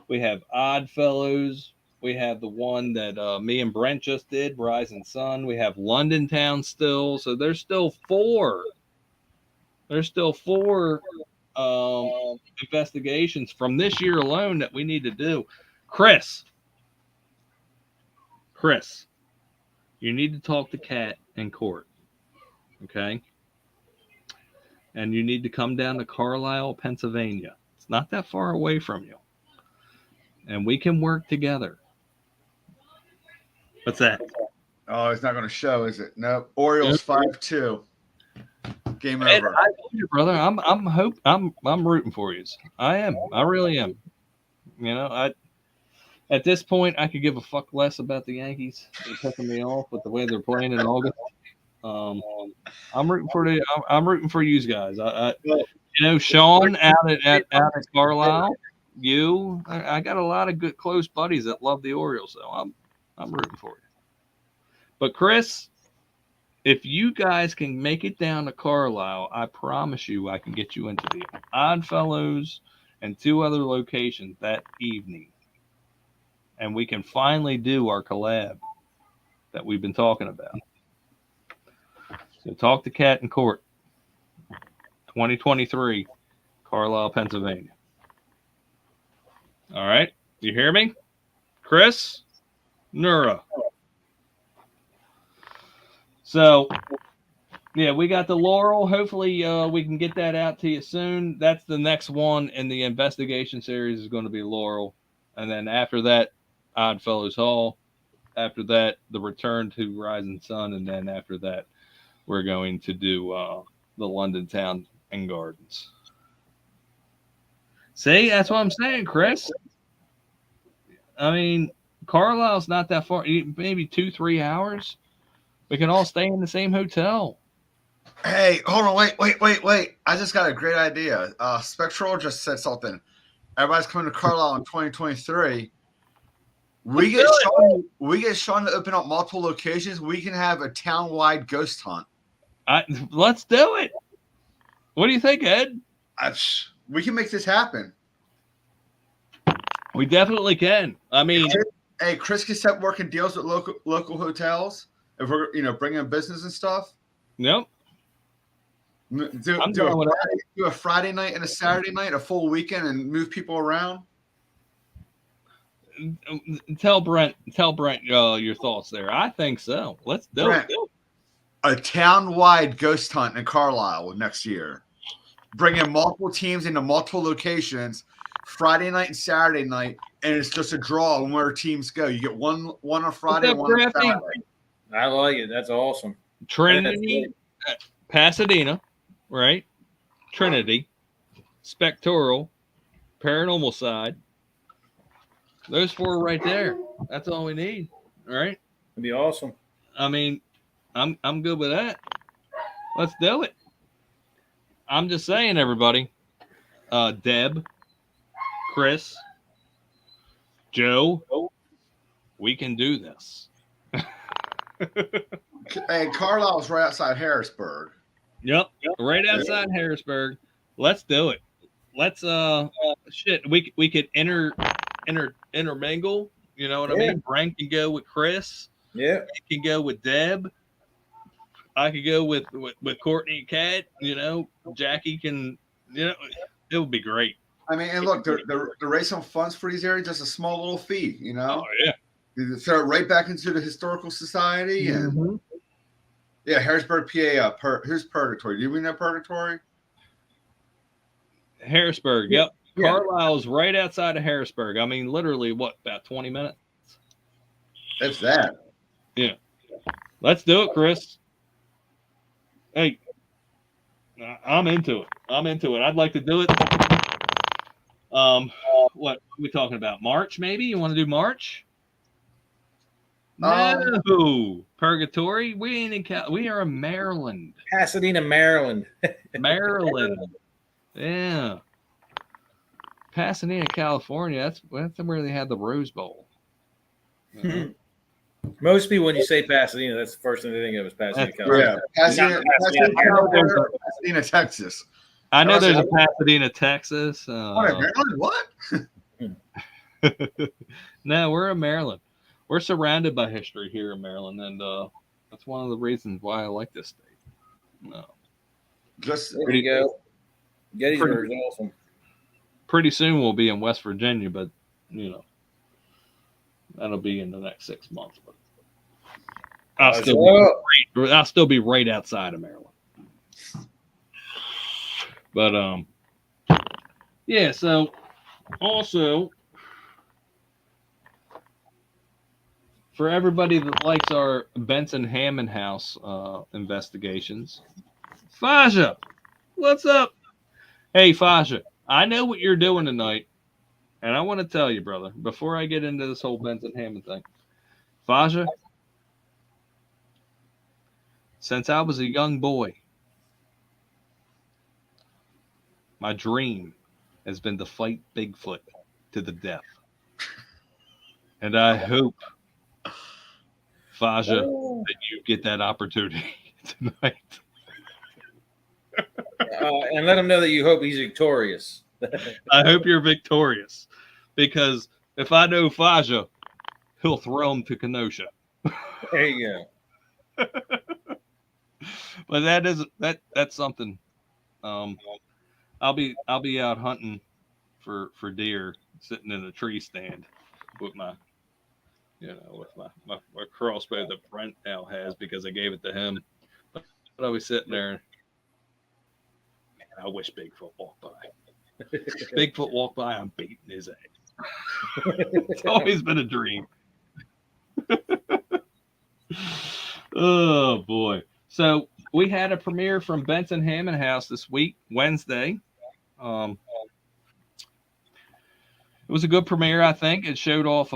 We have Oddfellows. We have the one that me and Brent just did, Rising Sun. We have London Town still. So there's still 4. There's still 4 investigations from this year alone that we need to do. Chris, you need to talk to Kat in court. Okay? And you need to come down to Carlisle, Pennsylvania. It's not that far away from you. And we can work together. What's that? Oh, it's not going to show, is it? No. Orioles 5-2. Game over. Ed, I told you, brother. I'm rooting for you. I am. I really am. You know, at this point I could give a fuck less about the Yankees. They're pissing me off with the way they're playing in August. I'm rooting for I'm rooting for you guys. Sean out at Carlisle. I got a lot of good close buddies that love the Orioles, so I'm rooting for you. But Chris, if you guys can make it down to Carlisle, I promise you I can get you into the Oddfellows and 2 other locations that evening. And we can finally do our collab that we've been talking about. So talk to Cat and Court. 2023, Carlisle, Pennsylvania. All right. You hear me? Chris? Nura. So, yeah, we got the Laurel. Hopefully, we can get that out to you soon. That's the next one in the investigation series is going to be Laurel. And then after that, Oddfellows Hall. After that, the Return to Rising Sun. And then after that, we're going to do the London Town and Gardens. See, that's what I'm saying, Chris. I mean, Carlisle's not that far. Maybe 2-3 hours. We can all stay in the same hotel. Hey, hold on, wait. I just got a great idea. Spectral just said something. Everybody's coming to Carlisle in 2023. We get Sean to open up multiple locations. We can have a town-wide ghost hunt. Let's do it. What do you think, Ed? We can make this happen. We definitely can. I mean, hey, Chris can start working deals with local hotels if we're bringing business and stuff. Yep. Do a Friday night and a Saturday night, a full weekend, and move people around. Tell Brent your thoughts there. I think so. Let's do it. A town-wide ghost hunt in Carlisle next year. Bringing multiple teams into multiple locations, Friday night and Saturday night, and it's just a draw on where teams go. You get one on Friday, one on Saturday. I like it. That's awesome. Trinity, Pasadena, right? Trinity, Spectral, Paranormal Side. Those 4 right there. That's all we need. All right. It'd be awesome. I mean, I'm good with that. Let's do it. I'm just saying, everybody. Deb, Chris, Joe, we can do this. Hey, Carlisle's right outside Harrisburg. Yep, right outside Harrisburg. Let's do it. Let's we could intermingle. You know what I mean? Brent can go with Chris. Yeah, he can go with Deb. I could go with Courtney and Kat. Jackie can. It would be great. I mean, and look, the raise some funds for these areas, just a small little fee. Oh yeah. You throw it right back into the historical society and Harrisburg, PA. Here's Purgatory. Do you know Purgatory? Harrisburg. Yep. Yeah. Carlisle's right outside of Harrisburg. I mean, literally, about 20 minutes? That's that. Yeah. Let's do it, Chris. Hey, I'm into it. I'd like to do it. What are we talking about? March, maybe? You want to do March? No. Purgatory? We ain't in we are in Maryland. Pasadena, Maryland. Maryland. Yeah. Pasadena, California. That's where they had the Rose Bowl. Most people, when you say Pasadena, that's the first thing they think of is Pasadena, California. Yeah, Pasadena, Texas. I know there's a Pasadena, Texas. Maryland? What? No, we're in Maryland. We're surrounded by history here in Maryland, and that's one of the reasons why I like this state. No. There you go. Gettysburg is awesome. Pretty soon we'll be in West Virginia, but that'll be in the next 6 months. But I'll still be right outside of Maryland. But yeah. So also, for everybody that likes our Benson Hammond House investigations, Faja, what's up? Hey, Faja, I know what you're doing tonight, and I want to tell you, brother, before I get into this whole Benson Hammond thing, Faja, Since I was a young boy, my dream has been to fight Bigfoot to the death. And I hope, Faja, Oh. that you get that opportunity tonight. And let him know that you hope he's victorious. I hope you're victorious. Because if I know Faja, he'll throw him to Kenosha. There you go. But that's something. I'll be out hunting for deer, sitting in a tree stand with my my crossbow that Brent now has because I gave it to him. But I'll be sitting there. Man, I wish Bigfoot walked by. Bigfoot walked by, I'm beating his ass. It's always been a dream. Oh boy! So we had a premiere from Benson Hammond House this week, Wednesday. It was a good premiere, I think. It showed off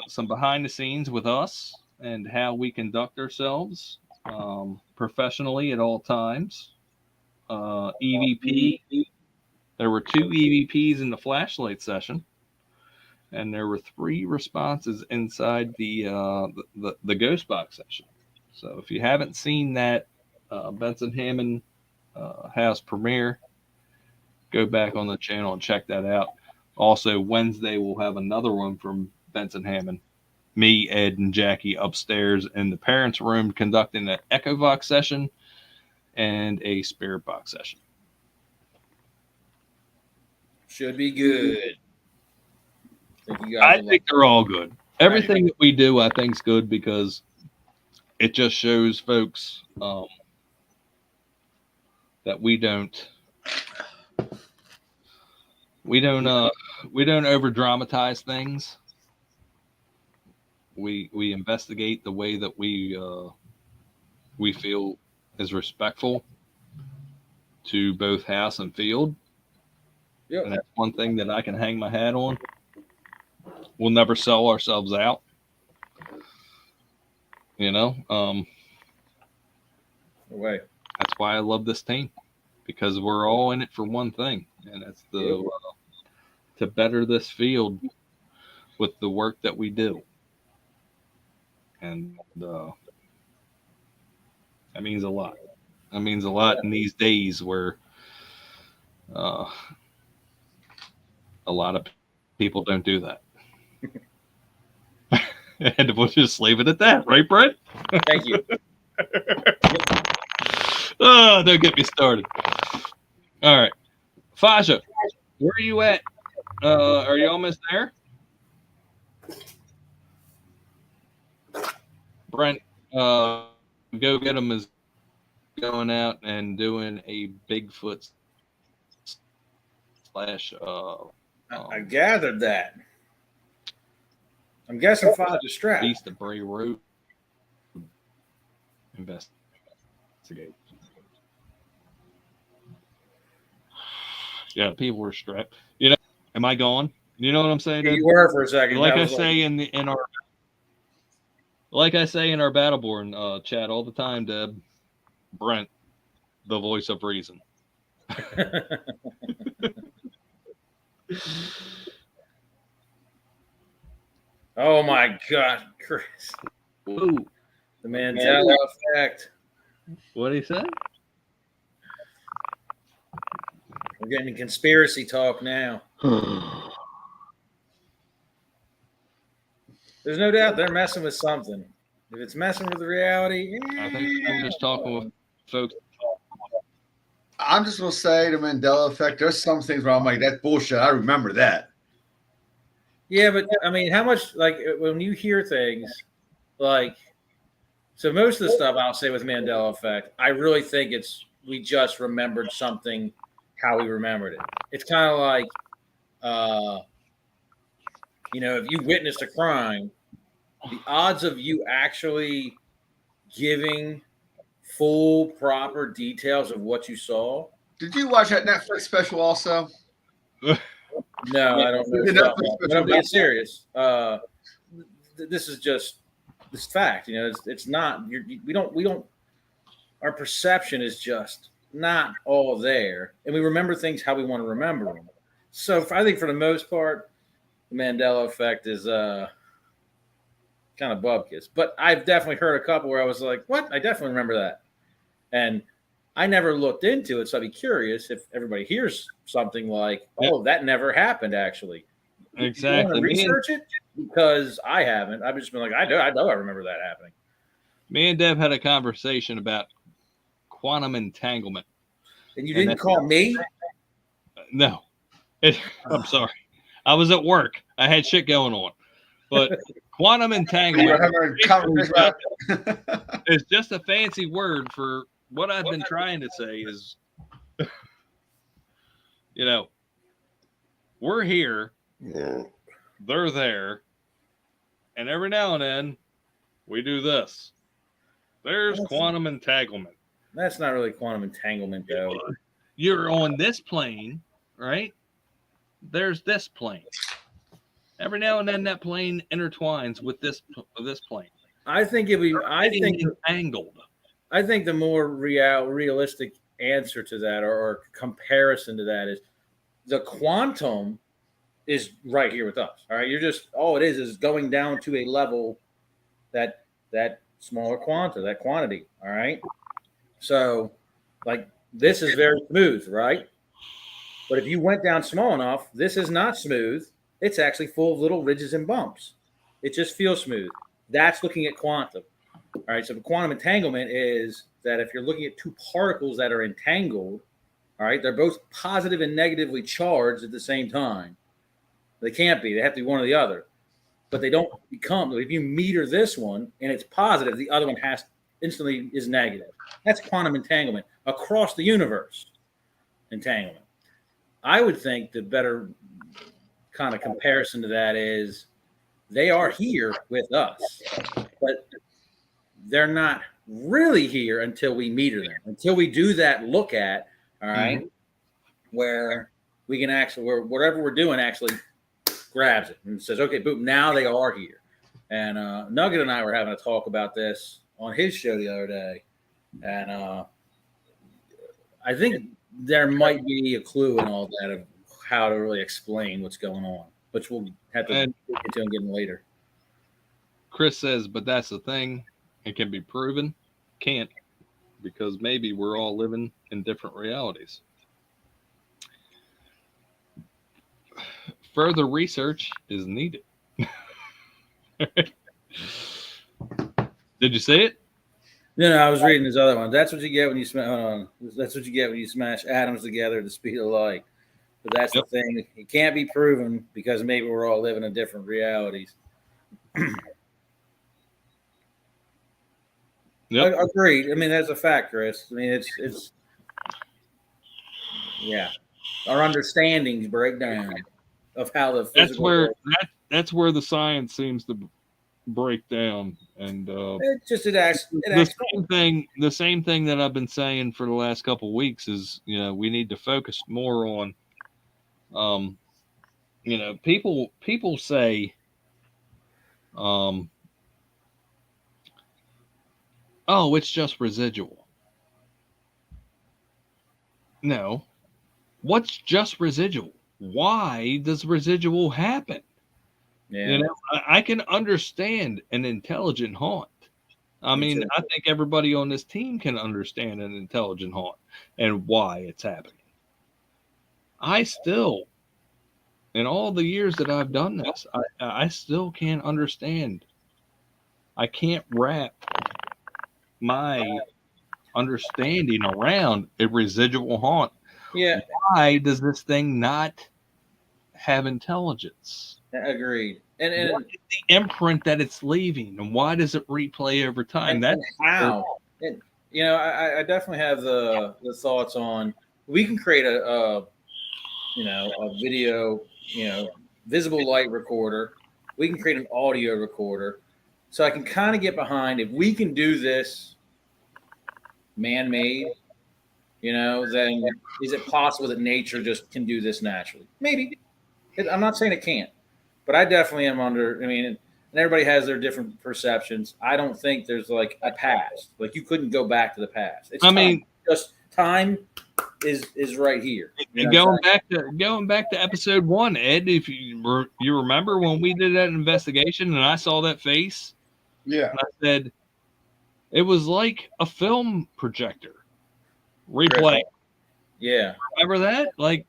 some behind the scenes with us and how we conduct ourselves professionally at all times. EVP. There were 2 EVPs in the flashlight session, and there were 3 responses inside the ghost box session. So if you haven't seen that Benson Hammond House premiere, go back on the channel and check that out. Also, Wednesday we'll have another one from Benson Hammond. Me, Ed, and Jackie upstairs in the parents' room conducting an Echo Vox session and a Spirit Box session. Should be good. I think they're all good. Everything that we do, I think, is good because it just shows folks that we don't over dramatize things. We investigate the way that we feel is respectful to both house and field. Yep. And that's one thing that I can hang my hat on. We'll never sell ourselves out. Way. That's why I love this team, because we're all in it for one thing, and that's to better this field with the work that we do. And that means a lot. That means a lot in these days where a lot of people don't do that. And we'll just leave it at that, right, Brett? Thank you. Oh, don't get me started. All right. Faja, where are you at? Are you almost there? Brent, Go Get 'Em is going out and doing a Bigfoot slash. I gathered that. I'm guessing Faja Strap. Beast of Bray Road. Investigate. Yeah, people were strapped. Am I gone? You know what I'm saying? You were for a second. Like I say in our Battleborn chat all the time, Deb, Brent, the voice of reason. Oh my God, Chris! Ooh. The Mandela effect. What did he say? We're getting conspiracy talk now. There's no doubt they're messing with something. If it's messing with the reality, I think I'm just talking with folks. I'm just gonna say the Mandela effect. There's some things where I'm like, that's bullshit. I remember that. Yeah, but I mean, how much when you hear things so most of the stuff I'll say with Mandela effect, I really think we just remembered something how we remembered it. It's kind of like, if you witnessed a crime, the odds of you actually giving full, proper details of what you saw. Did you watch that Netflix special also? No, I don't know. But I'm being serious. This is just It's fact. It's not. We don't. Our perception is just not all there, and we remember things how we want to remember them. So I think for the most part, the Mandela effect is kind of bubkiss. But I've definitely heard a couple where I was like, "What? I definitely remember that," and I never looked into it. So I'd be curious if everybody hears something like, "Oh, that never happened." Actually, Exactly. You want to research it because I haven't. I've just been like, I know, I remember that happening. Me and Deb had a conversation about quantum entanglement. And you didn't call me? No, I'm sorry. I was at work. I had shit going on. But quantum entanglement is just a fancy word for what I've been trying to say is, we're here, they're there, and every now and then we do this. There's quantum entanglement. That's not really quantum entanglement, though. You're on this plane, right? There's this plane. Every now and then that plane intertwines with this plane. I think angled. I think the more realistic answer to that or comparison to that is the quantum is right here with us. All right. You're just all it is going down to a level that smaller that quantity. All right. So like this is very smooth, right? But if you went down small enough, this is not smooth. It's actually full of little ridges and bumps. It just feels smooth. That's looking at quantum. All right. So the quantum entanglement is that if you're looking at two particles that are entangled, all right, they're both positive and negatively charged at the same time. They can't be. They have to be one or the other. But they don't become. If you meter this one and it's positive, the other one instantly is negative. That's quantum entanglement across the universe. Entanglement. I would think the better kind of comparison to that is they are here with us, but they're not really here until we meter them, until we do that look at, all right, where we can actually, where whatever we're doing actually grabs it and says, okay, boom, now they are here. And Nugget and I were having a talk about this on his show the other day. And I think there might be a clue in all that of how to really explain what's going on, which we'll have to get to again later. Chris says, but that's the thing. It can be proven. Can't, because maybe we're all living in different realities. Further research is needed. Did you see it? No, I was reading this other one. That's what you get when you smash. That's what you get when you smash atoms together at the speed of light. But that's the thing. It can't be proven because maybe we're all living in different realities. Agreed. I mean, that's a fact, Chris. I mean, it's yeah. Our understandings break down of how the physical that's where the science seems to break down, and the same thing that I've been saying for the last couple of weeks is, we need to focus more on people say oh, it's just residual. No. What's just residual? Why does residual happen? Yeah. I can understand an intelligent haunt. I mean, I think everybody on this team can understand an intelligent haunt and why it's happening. I still, in all the years that I've done this, I still can't understand. I can't wrap my understanding around a residual haunt. Yeah. Why does this thing not have intelligence? Agreed. And what is the imprint that it's leaving, and why does it replay over time? That's how. And, I definitely have the thoughts on. We can create a video, visible light recorder. We can create an audio recorder. So I can kind of get behind if we can do this man-made, then is it possible that nature just can do this naturally? Maybe. I'm not saying it can't, but I definitely am and everybody has their different perceptions. I don't think there's like a past. Like you couldn't go back to the past. It's just time is right here. And going back to episode 1, Ed, if you remember when we did that investigation and I saw that face, Yeah, and I said it was like a film projector replay. Yeah, remember that? Like,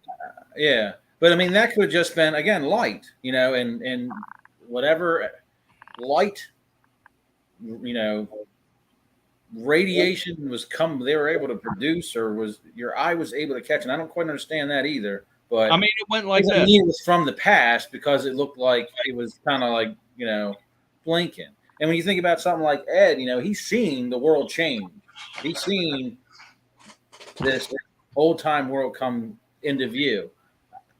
yeah. But I mean, that could have just been again light, and whatever light, radiation they were able to produce, or was your eye was able to catch. And I don't quite understand that either. But I mean, it went like that. this. It was from the past because it looked like it was kind of like blinking. And when you think about something like Ed, he's seen the world change. He's seen this old time world come into view.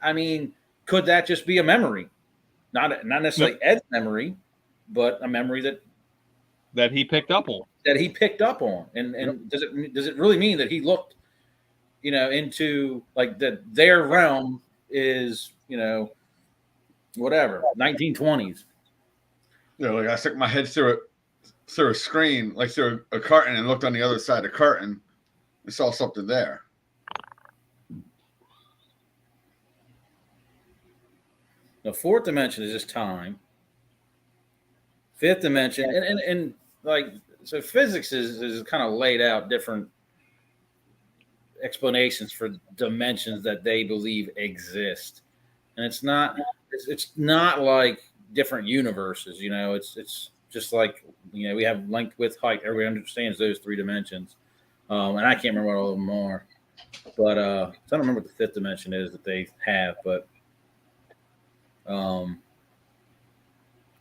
I mean, could that just be a memory? Not necessarily Ed's memory, but a memory that he picked up on. And does it really mean that he looked, into like that their realm is, whatever, 1920s. Yeah, like I stuck my head through a screen, like through a curtain, and looked on the other side of the curtain and saw something there. The fourth dimension is just time. Fifth dimension, and like, so physics is kind of laid out different explanations for dimensions that they believe exist, and it's not like different universes. It's just like we have length, width, height. Everybody understands those 3 dimensions, and I can't remember what all of them are, but I don't remember what the 5th dimension is that they have, but.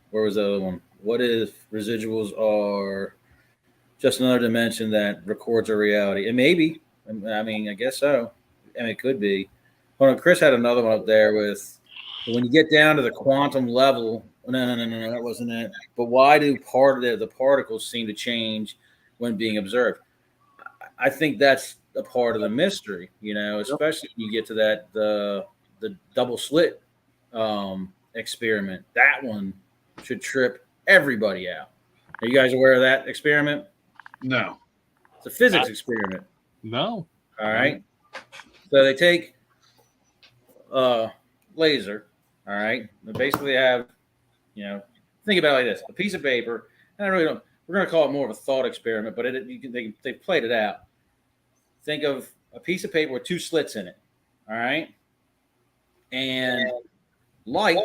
Where was the other one? What if residuals are just another dimension that records a reality? And maybe, I mean, I guess so. I mean, it could be. Hold on, Chris had another one up there with when you get down to the quantum level. No, that wasn't it. But why do the particles seem to change when being observed? I think that's a part of the mystery, especially when you get to that the double slit experiment. That one should trip everybody out. Are you guys aware of that experiment? No. It's a physics experiment. No. All right. So they take laser. All right. They basically have, think about it like this: a piece of paper. And I really don't. We're going to call it more of a thought experiment, but they played it out. Think of a piece of paper with 2 slits in it. All right. And light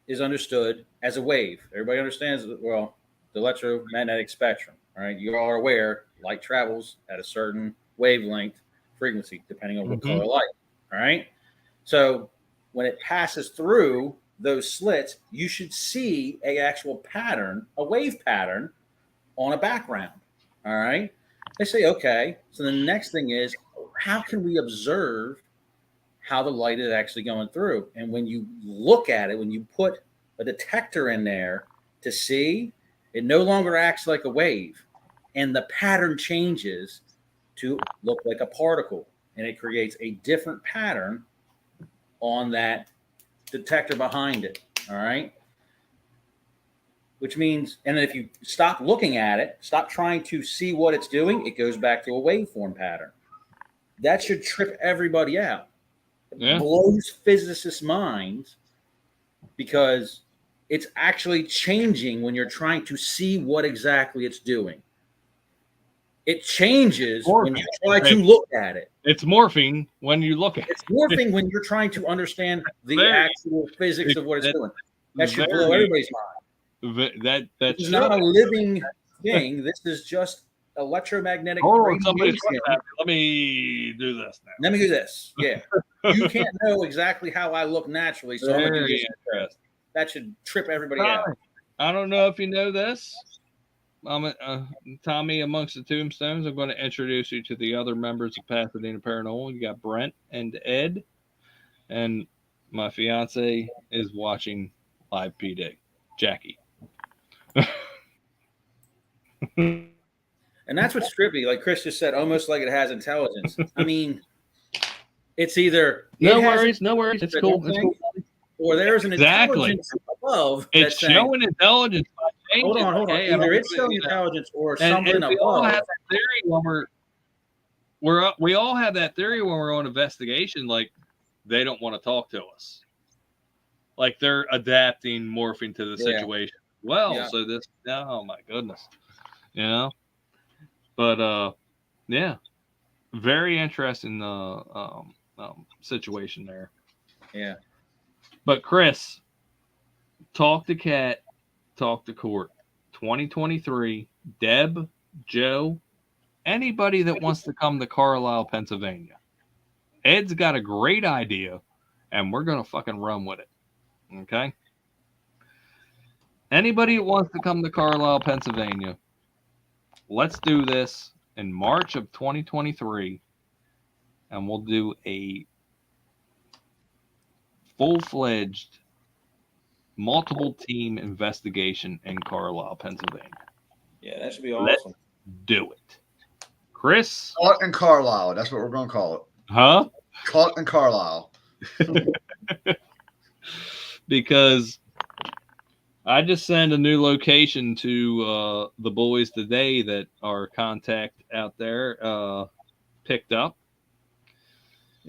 is understood as a wave. Everybody understands the electromagnetic spectrum. All right. You are aware light travels at a certain wavelength frequency, depending on what color light. All right. So when it passes through those slits, you should see an actual pattern, a wave pattern on a background. All right. They say, okay. So the next thing is, how can we observe how the light is actually going through? And when you look at it, when you put a detector in there to see, it no longer acts like a wave, and the pattern changes to look like a particle, and it creates a different pattern on that detector behind it. All right. Which means, and then if you stop looking at it, stop trying to see what it's doing, it goes back to a waveform pattern. That should trip everybody out. It blows physicists' minds because it's actually changing when you're trying to see what exactly it's doing. It changes when you try to look at it. It's morphing when you look at it. It's morphing when you're trying to understand the actual physics of what it's doing. That should blow everybody's mind. This is not a living thing. This is just electromagnetic radiation. Let me do this now. Let me do this. Yeah. You can't know exactly how I look naturally, so I'm going to do this. That should trip everybody out. I don't know if you know this. Tommy, amongst the tombstones, I'm going to introduce you to the other members of Pasadena Paranormal. You got Brent and Ed, and my fiance is watching live PD, Jackie. And that's what's trippy. Like Chris just said, almost like it has intelligence. I mean, it's either no worries. It's cool. Or there's an intelligence above. It's that's saying, showing intelligence. By hold changing, on. okay? I Either don't it's know, showing you know. intelligence or And something we all above. have that theory when we all have that theory when we're on investigation. Like they don't want to talk to us. Like they're adapting, morphing to the situation. Well, Yeah. so this. Oh my goodness, you know. But yeah, very interesting situation there. Yeah. But Chris, talk to Cat, talk to Court. 2023, Deb, Joe, anybody that wants to come to Carlisle, Pennsylvania. Ed's got a great idea, and we're going to fucking run with it. Okay? Anybody that wants to come to Carlisle, Pennsylvania, let's do this in March of 2023, and we'll do a full-fledged multiple team investigation in Carlisle, Pennsylvania. Yeah, that should be Let's awesome. do it. Chris? Caught in Carlisle. That's what we're going to call it. Huh? Caught in Carlisle. Because I just sent a new location to the boys today that our contact out there picked up.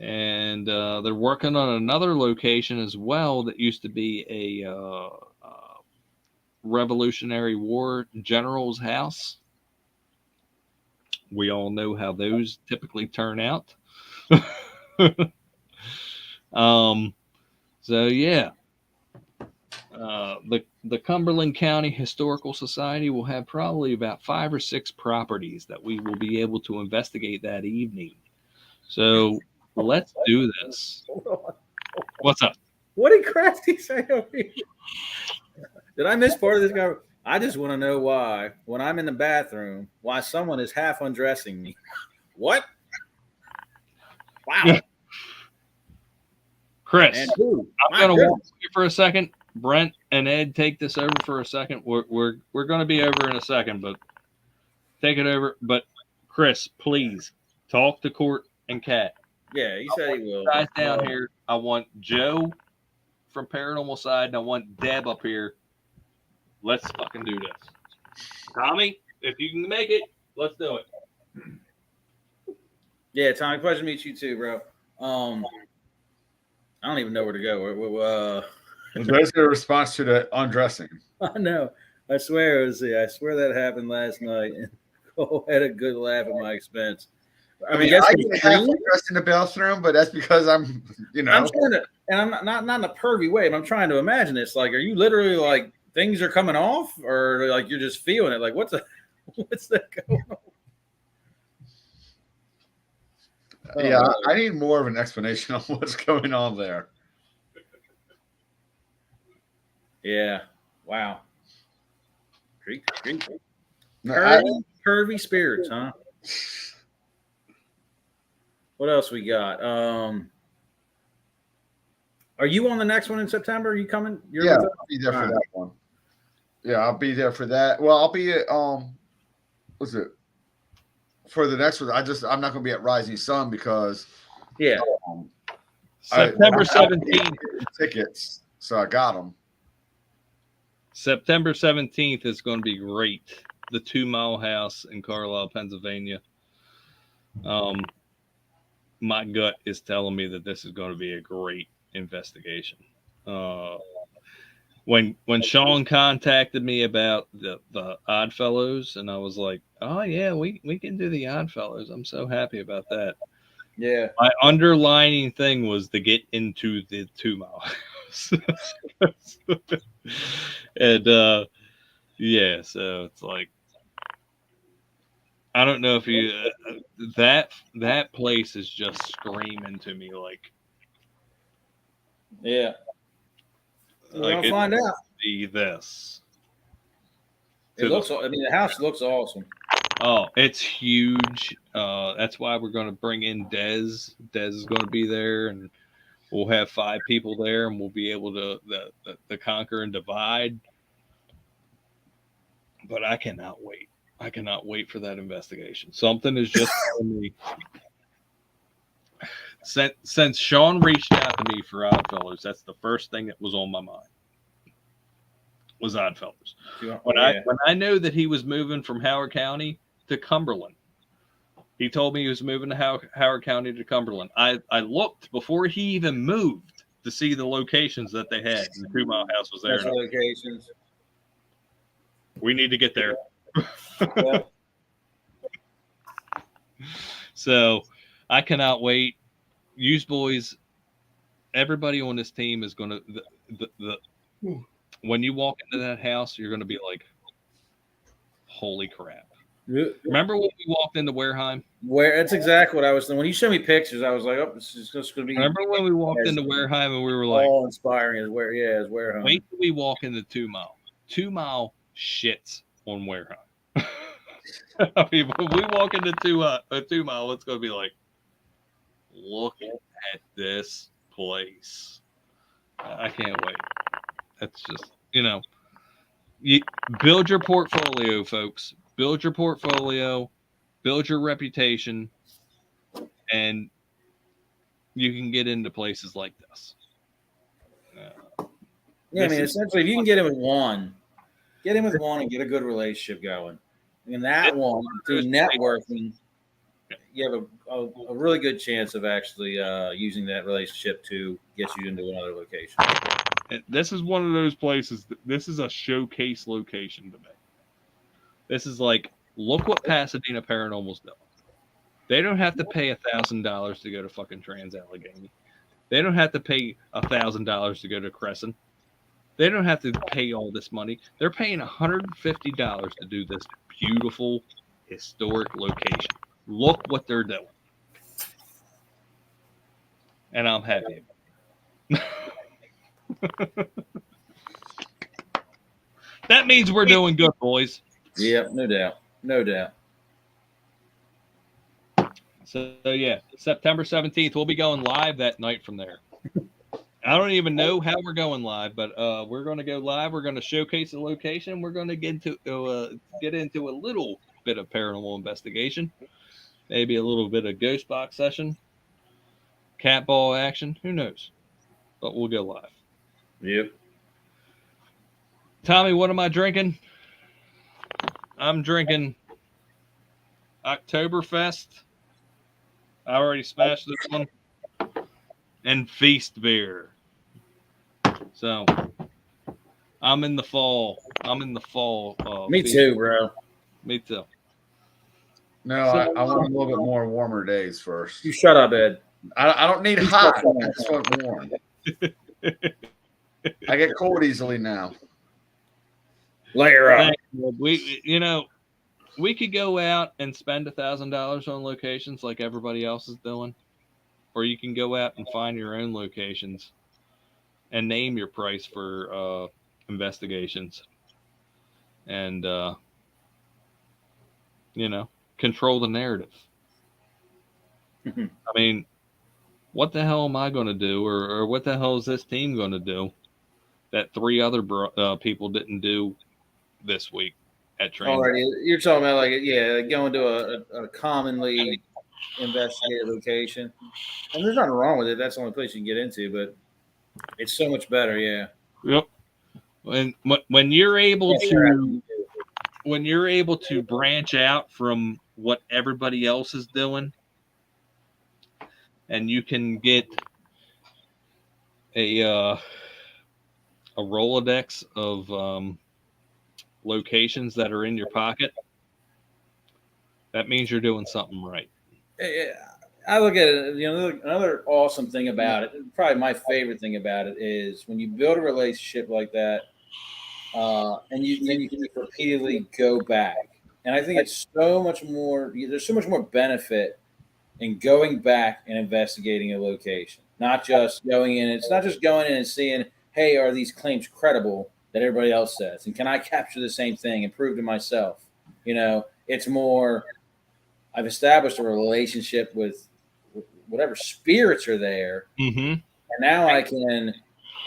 And they're working on another location as well that used to be a Revolutionary War general's house. We all know how those typically turn out. So yeah, the Cumberland County Historical Society will have probably about 5 or 6 properties that we will be able to investigate that evening. So let's do this. Hold on. What's up? What did Crafty say over here? Did I miss part of this guy? I just want to know why, when I'm in the bathroom, why someone is half undressing me. What? Wow. Yeah. Chris, And who? I'm going to walk away for a second. Brent and Ed, take this over for a second. We're going to be over in a second, but take it over. But Chris, please talk to Court and Kat. Yeah, he said he will. Guys down here, I want Joe from Paranormal Side, and I want Deb up here. Let's fucking do this. Tommy, if you can make it, let's do it. Yeah, Tommy, pleasure to meet you too, bro. I don't even know where to go. That's a response to the undressing. I know. I swear that happened last night, and Cole had a good laugh at my expense. I mean, I get half dressed in the bathroom, but that's because I'm, you know. I'm trying to, and I'm not in a pervy way, but I'm trying to imagine this. Like, are you literally like things are coming off, or like you're just feeling it? Like, what's that going on? Yeah, I need more of an explanation on what's going on there. Yeah. Wow. No, Curvy spirits, huh? What else we got? Are you on the next one in September? Are you coming? Yeah, I'll be there for that one. Yeah, I'll be there for that. Well, I'll be at what's it? For the next one, I'm not going to be at Rising Sun because September 17th tickets, so I got them. September 17th is going to be great. The 2 Mile House in Carlisle, Pennsylvania. My gut is telling me that this is going to be a great investigation. When Sean contacted me about the Oddfellows, and I was like, oh yeah, we can do the Oddfellows. I'm so happy about that. Yeah. My underlining thing was to get into the 2 Mile House. And yeah, so it's like, I don't know if you that place is just screaming to me like, yeah. Like I'll find out. See this. It looks. I mean, the house looks awesome. Oh, it's huge. That's why we're going to bring in Dez. Dez is going to be there, and we'll have 5 people there, and we'll be able to the conquer and divide. But I cannot wait. I cannot wait for that investigation. Something is just telling me. Since Sean reached out to me for Oddfellows, that's the first thing that was on my mind. was Oddfellows. Oh, When yeah. I know that he was moving from Howard County to Cumberland, he told me he was moving to Howard County to Cumberland. I looked before he even moved to see the locations that they had. And the 2 Mile House was there. Special locations. We need to get there. Yeah. So I cannot wait. Use boys. Everybody on this team is going to when you walk into that house, you're going to be like, holy crap. Remember when we walked into Wareheim? That's exactly what I was thinking. When you showed me pictures, I was like, oh, this is just going to be. Remember when we walked into Wareheim and we were like, all inspiring as Wareheim. Wait till we walk into 2 Mile. 2 Mile shits on Wareheim. I mean, when we walk into 2 Mile, it's going to be like, look at this place. I can't wait. That's just, you build your portfolio, folks. Build your portfolio, build your reputation, and you can get into places like this. Yeah, I mean, essentially, if you can get in with one and get a good relationship going. And that one, through networking, you have a really good chance of actually using that relationship to get you into another location. And this is one of those places. This is a showcase location to me. This is like, look what Pasadena Paranormal's doing. They don't have to pay $1,000 to go to fucking Trans-Allegheny. They don't have to pay $1,000 to go to Crescent. They don't have to pay all this money. They're paying $150 to do this beautiful, historic location. Look what they're doing. And I'm happy. That means we're doing good, boys. Yep, no doubt. No doubt. So, yeah, September 17th, we'll be going live that night from there. I don't even know how we're going live, but we're going to go live. We're going to showcase the location. We're going to get into a little bit of paranormal investigation, maybe a little bit of ghost box session, cat ball action. Who knows? But we'll go live. Yep. Tommy, what am I drinking? I'm drinking Oktoberfest. I already smashed this one. And Feast beer. So I'm in the fall. Me too, bro. Me too. No, I want a little bit more warmer days first. You shut up, Ed. I don't need hot. I just want warm. I get cold easily now. Layer up. We could go out and spend $1,000 on locations like everybody else is doing. Or you can go out and find your own locations and name your price for investigations. And, control the narrative. I mean, what the hell am I going to do? Or what the hell is this team going to do that 3 other people didn't do this week at training? Already, you're talking about going to a commonly investigated location. And there's nothing wrong with it. That's the only place you can get into, but it's so much better, yeah. Yep. When you're able to branch out from what everybody else is doing, and you can get a Rolodex of locations that are in your pocket, that means you're doing something right. I look at it, another awesome thing about it, probably my favorite thing about it, is when you build a relationship like that, and then you can repeatedly go back. And I think it's so much more, there's so much more benefit in going back and investigating a location. Not just going in, it's not just going in and seeing, hey, are these claims credible that everybody else says? And can I capture the same thing and prove to myself? It's more, I've established a relationship with whatever spirits are there. Mm-hmm. And now I can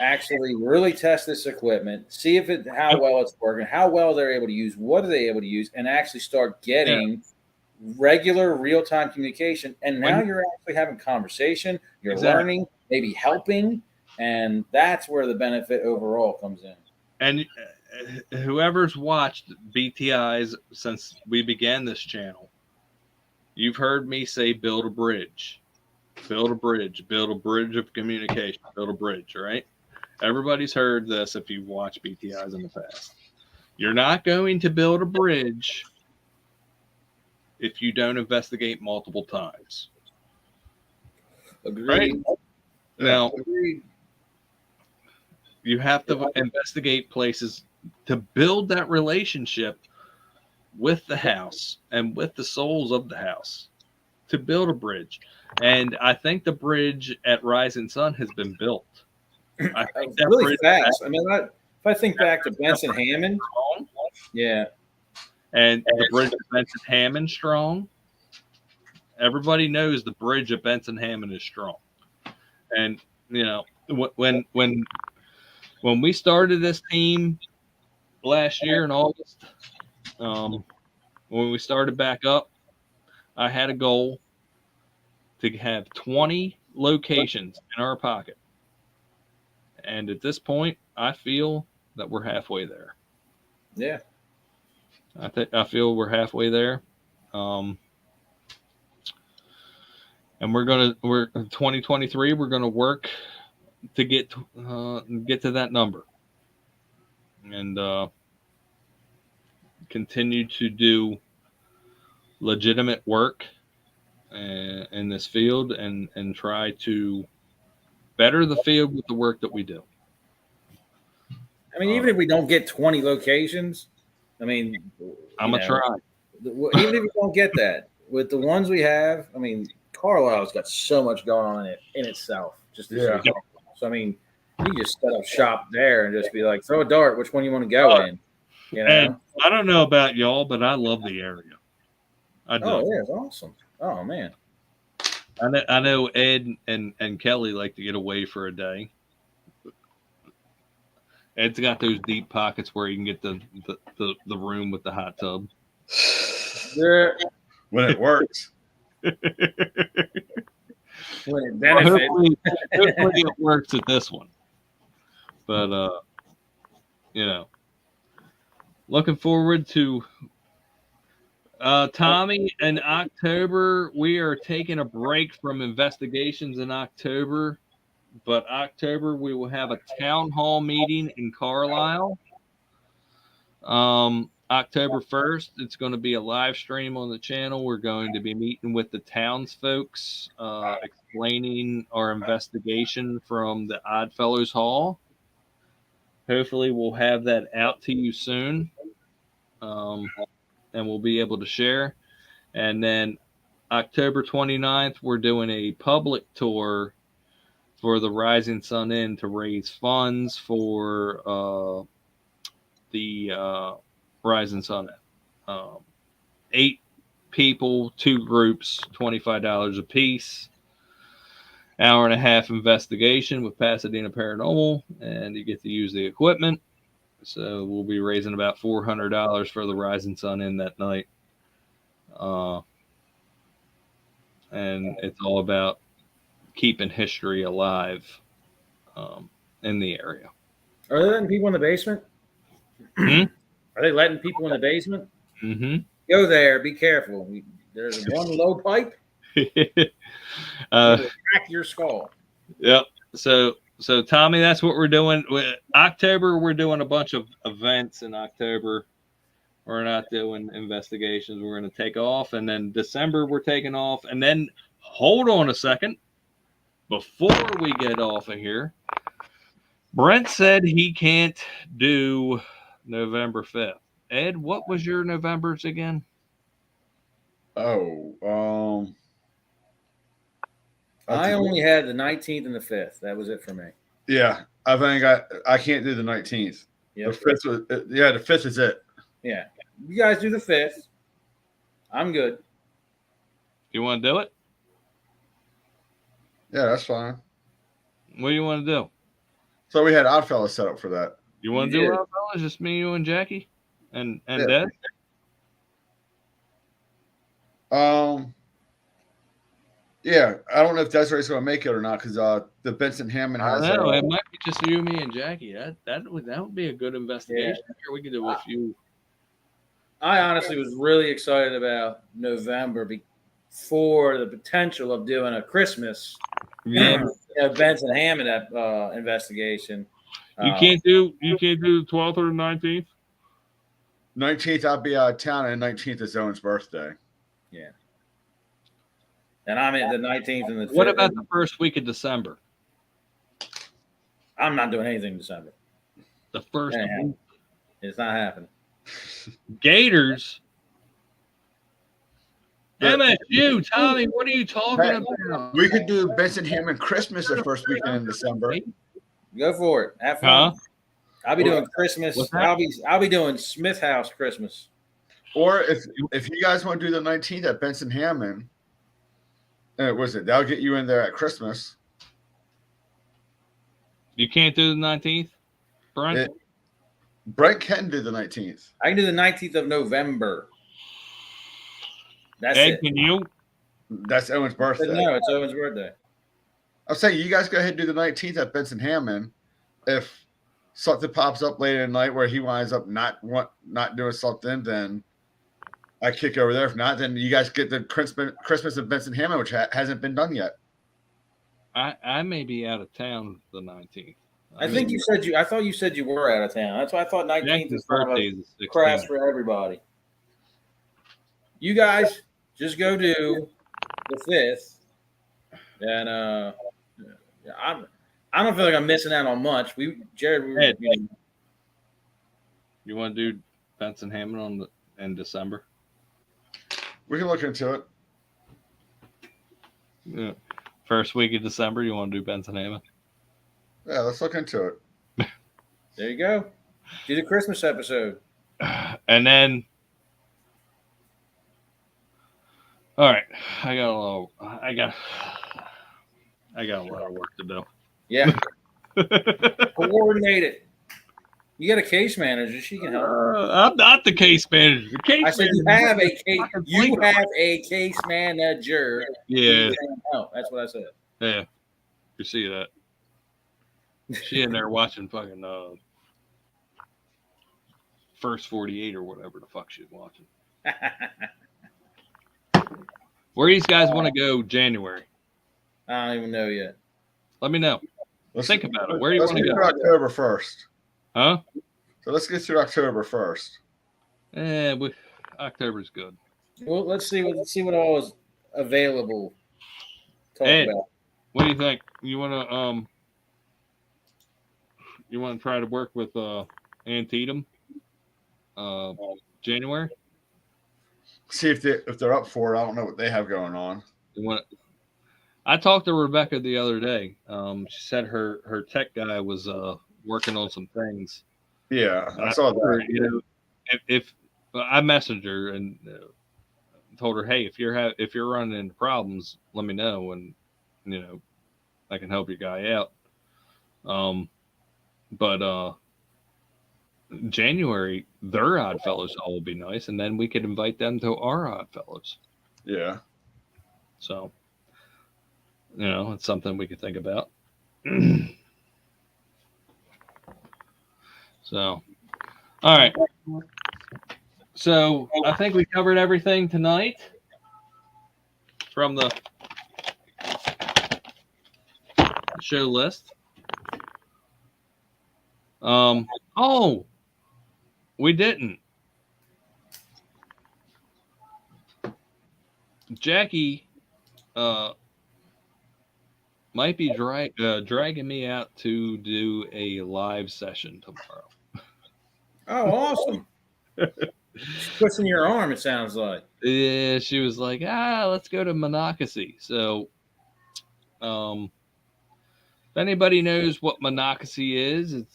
actually really test this equipment, see how well it's working, how well they're able to use, what are they able to use, and actually start getting regular real-time communication. And now you're actually having conversation, you're learning, maybe helping, and that's where the benefit overall comes in. whoever's watched BTIs since we began this channel, you've heard me say build a bridge, build a bridge, build a bridge of communication, build a bridge, right? Everybody's heard this if you've watched BTIs in the past. You're not going to build a bridge if you don't investigate multiple times. Agreed. Right? Now, Agreed. you have to investigate places to build that relationship with the house and with the souls of the house to build a bridge. And I think the bridge at Rising Sun has been built. I think that Really bridge fast. I mean, if I think back to Benson Hammond, strong, yeah, and the bridge at Benson Hammond strong. Everybody knows the bridge at Benson Hammond is strong. And you know, when we started this team last year in August, when we started back up, I had a goal to have 20 locations in our pocket. And at this point, I feel that we're halfway there. yeah. I feel we're halfway there. And we're 2023, we're gonna work to get to that number. And continue to do legitimate work in this field and try to better the field with the work that we do. I mean, even if we don't get 20 locations, I mean, I'm going to try. Even if we don't get that, with the ones we have, I mean, Carlisle's got so much going on in itself. So, I mean, you just set up shop there and just be like, throw a dart, which one you want to go in. You know? And I don't know about y'all, but I love the area. I do. Oh, yeah, it's awesome. Oh, man. I know Ed and Kelly like to get away for a day. Ed's got those deep pockets where you can get the room with the hot tub. Yeah. When it works. When it benefits. Hopefully it works at this one. But you know, looking forward to Tommy. In October, we are taking a break from investigations in October. But October, we will have a town hall meeting in Carlisle. October 1st, it's going to be a live stream on the channel. We're going to be meeting with the townsfolks, explaining our investigation from the Oddfellows Hall. Hopefully, we'll have that out to you soon, and we'll be able to share. And then October 29th, we're doing a public tour for the Rising Sun Inn to raise funds for the Rising Sun Inn. 8 people, 2 groups, $25 a piece. Hour and a half investigation with Pasadena Paranormal, and you get to use the equipment. So we'll be raising about $400 for the Rising Sun Inn that night. And it's all about keeping history alive in the area. Are they letting people in the basement? Hmm? Are they letting people in the basement? Mm-hmm. Go there. Be careful. There's one low pipe. Crack your skull. Yep. So Tommy, that's what we're doing. October, we're doing a bunch of events in October. We're not doing investigations. We're going to take off. And then December, we're taking off. And then hold on a second. Before we get off of here, Brent said he can't do November 5th. Ed, what was your November's again? Oh, I only had the 19th and the 5th. That was it for me. Yeah, I think I can't do the 19th. Yep. The 5th was, the 5th is it. Yeah. You guys do the 5th. I'm good. You want to do it? Yeah, that's fine. What do you want to do? So we had Oddfellows set up for that. You want to do it, fellas? Just me, you, and Jackie, and Yeah. Dad. Yeah, I don't know if Desiree's going to make it or not because the Benson Hammond I has. don't know. It might be just you, me, and Jackie. That would be a good investigation. Sure, we could do a few. I honestly was really excited about November for the potential of doing a Christmas Yeah. and Benson Hammond investigation. You can't do the 12th or the 19th. 19th, I'll be out of town, and 19th is Owen's birthday. Yeah. And I'm at the 19th and the 5th. What about the first week of December? I'm not doing anything in December. The first week. It's not happening. Gators. MSU, Tommy, what are you talking about? We could do Benson Hammond Christmas the first weekend in December. Go for it. Have fun. I'll be doing Christmas. I'll be doing Smith House Christmas. Or if you guys want to do the 19th at Benson Hammond, that'll get you in there at Christmas. You can't do the 19th, Brent? Brent can do the 19th. I can do the 19th of November. That's Ed, it. can you? That's Owen's birthday. No, it's Owen's birthday. I'll say you guys go ahead and do the 19th at Benson Hammond. If something pops up later in the night where he winds up not doing something, then I kick over there. If not, then you guys get the Christmas of Benson Hammond, which hasn't been done yet. I may be out of town the 19th. I thought you said you were out of town. That's why I thought 19th is birthday a crash for everybody. You guys just go do the 5th, and I don't feel like I'm missing out on much. Jared, you want to do Benson Hammond in December? We can look into it. Yeah. First week of December, you want to do Benson Hammond? Yeah, let's look into it. There you go. Do the Christmas episode. And then, all right, I got a lot of work to do. Yeah. Coordinate it. You got a case manager. She can help. I'm not the case manager. The case I said you have a case. You have a case manager. Yeah. Oh, that's what I said. Yeah. You see that? She in there watching fucking First 48 or whatever the fuck she's watching. Where do you guys want to go January? I don't even know yet. Let me know. Think about it. Where do you want to go? October 1st. Huh? So let's get through October 1st. October's good. Well, let's see what all is available. Talk about. What do you think? You want to try to work with Antietam January? See if they're up for it. I don't know what they have going on. I talked to Rebecca the other day. She said her tech guy was working on some things. Yeah, I saw that. You know, if I messaged her and told her, hey, if you're running into problems, let me know, and I can help your guy out. But January, their Odd Fellows all will be nice, and then we could invite them to our Odd Fellows. Yeah. So, it's something we could think about. So, all right. So I think we covered everything tonight from the show list. Oh, we didn't. Jackie might be dragging me out to do a live session tomorrow. Oh, awesome. She's twisting your arm, it sounds like. Yeah, she was like, let's go to Monocacy. So, if anybody knows what Monocacy is, it's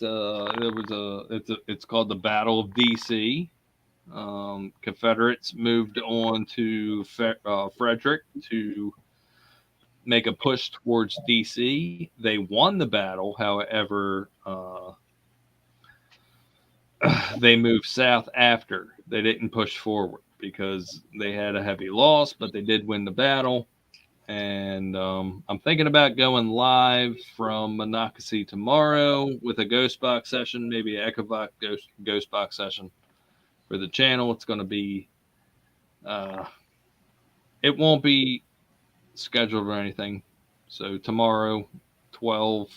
called the Battle of DC. Confederates moved on to Frederick to make a push towards DC. They won the battle, however, they moved south after. They didn't push forward because they had a heavy loss, but they did win the battle. And I'm thinking about going live from Monocacy tomorrow with a ghost box session, maybe an Echovox ghost box session for the channel. It's going to be, it won't be scheduled or anything. So tomorrow, 12,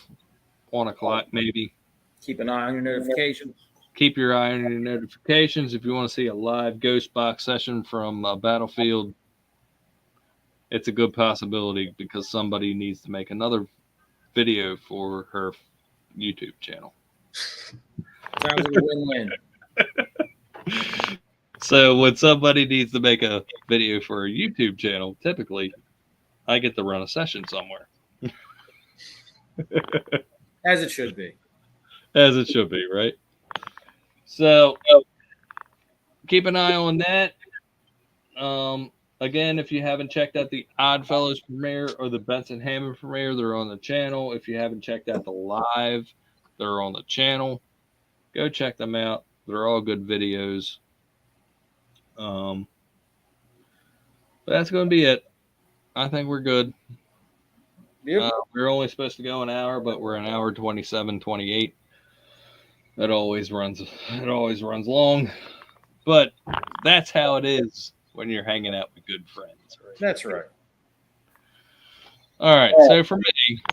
1 o'clock maybe. Keep an eye on your notifications. Keep your eye on your notifications. If you want to see a live ghost box session from Battlefield, it's a good possibility because somebody needs to make another video for her YouTube channel. Sounds like a win-win. So when somebody needs to make a video for a YouTube channel, typically I get to run a session somewhere. As it should be. As it should be, right? So keep an eye on that. Again, if you haven't checked out the Oddfellows premiere or the Benson Hammond premiere, they're on the channel. If you haven't checked out the live, they're on the channel. Go check them out. They're all good videos. But that's going to be it. I think we're good. Yep. We're only supposed to go an hour, but we're an hour 27, 28. It always runs long. But that's how it is when you're hanging out with good friends. Right? That's right. All right. So for me,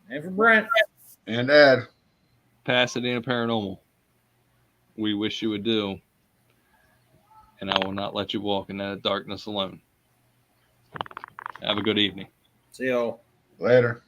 and for Brent, and Ed, Pasadena Paranormal, we wish you would do, and I will not let you walk in that darkness alone. Have a good evening. See y'all later.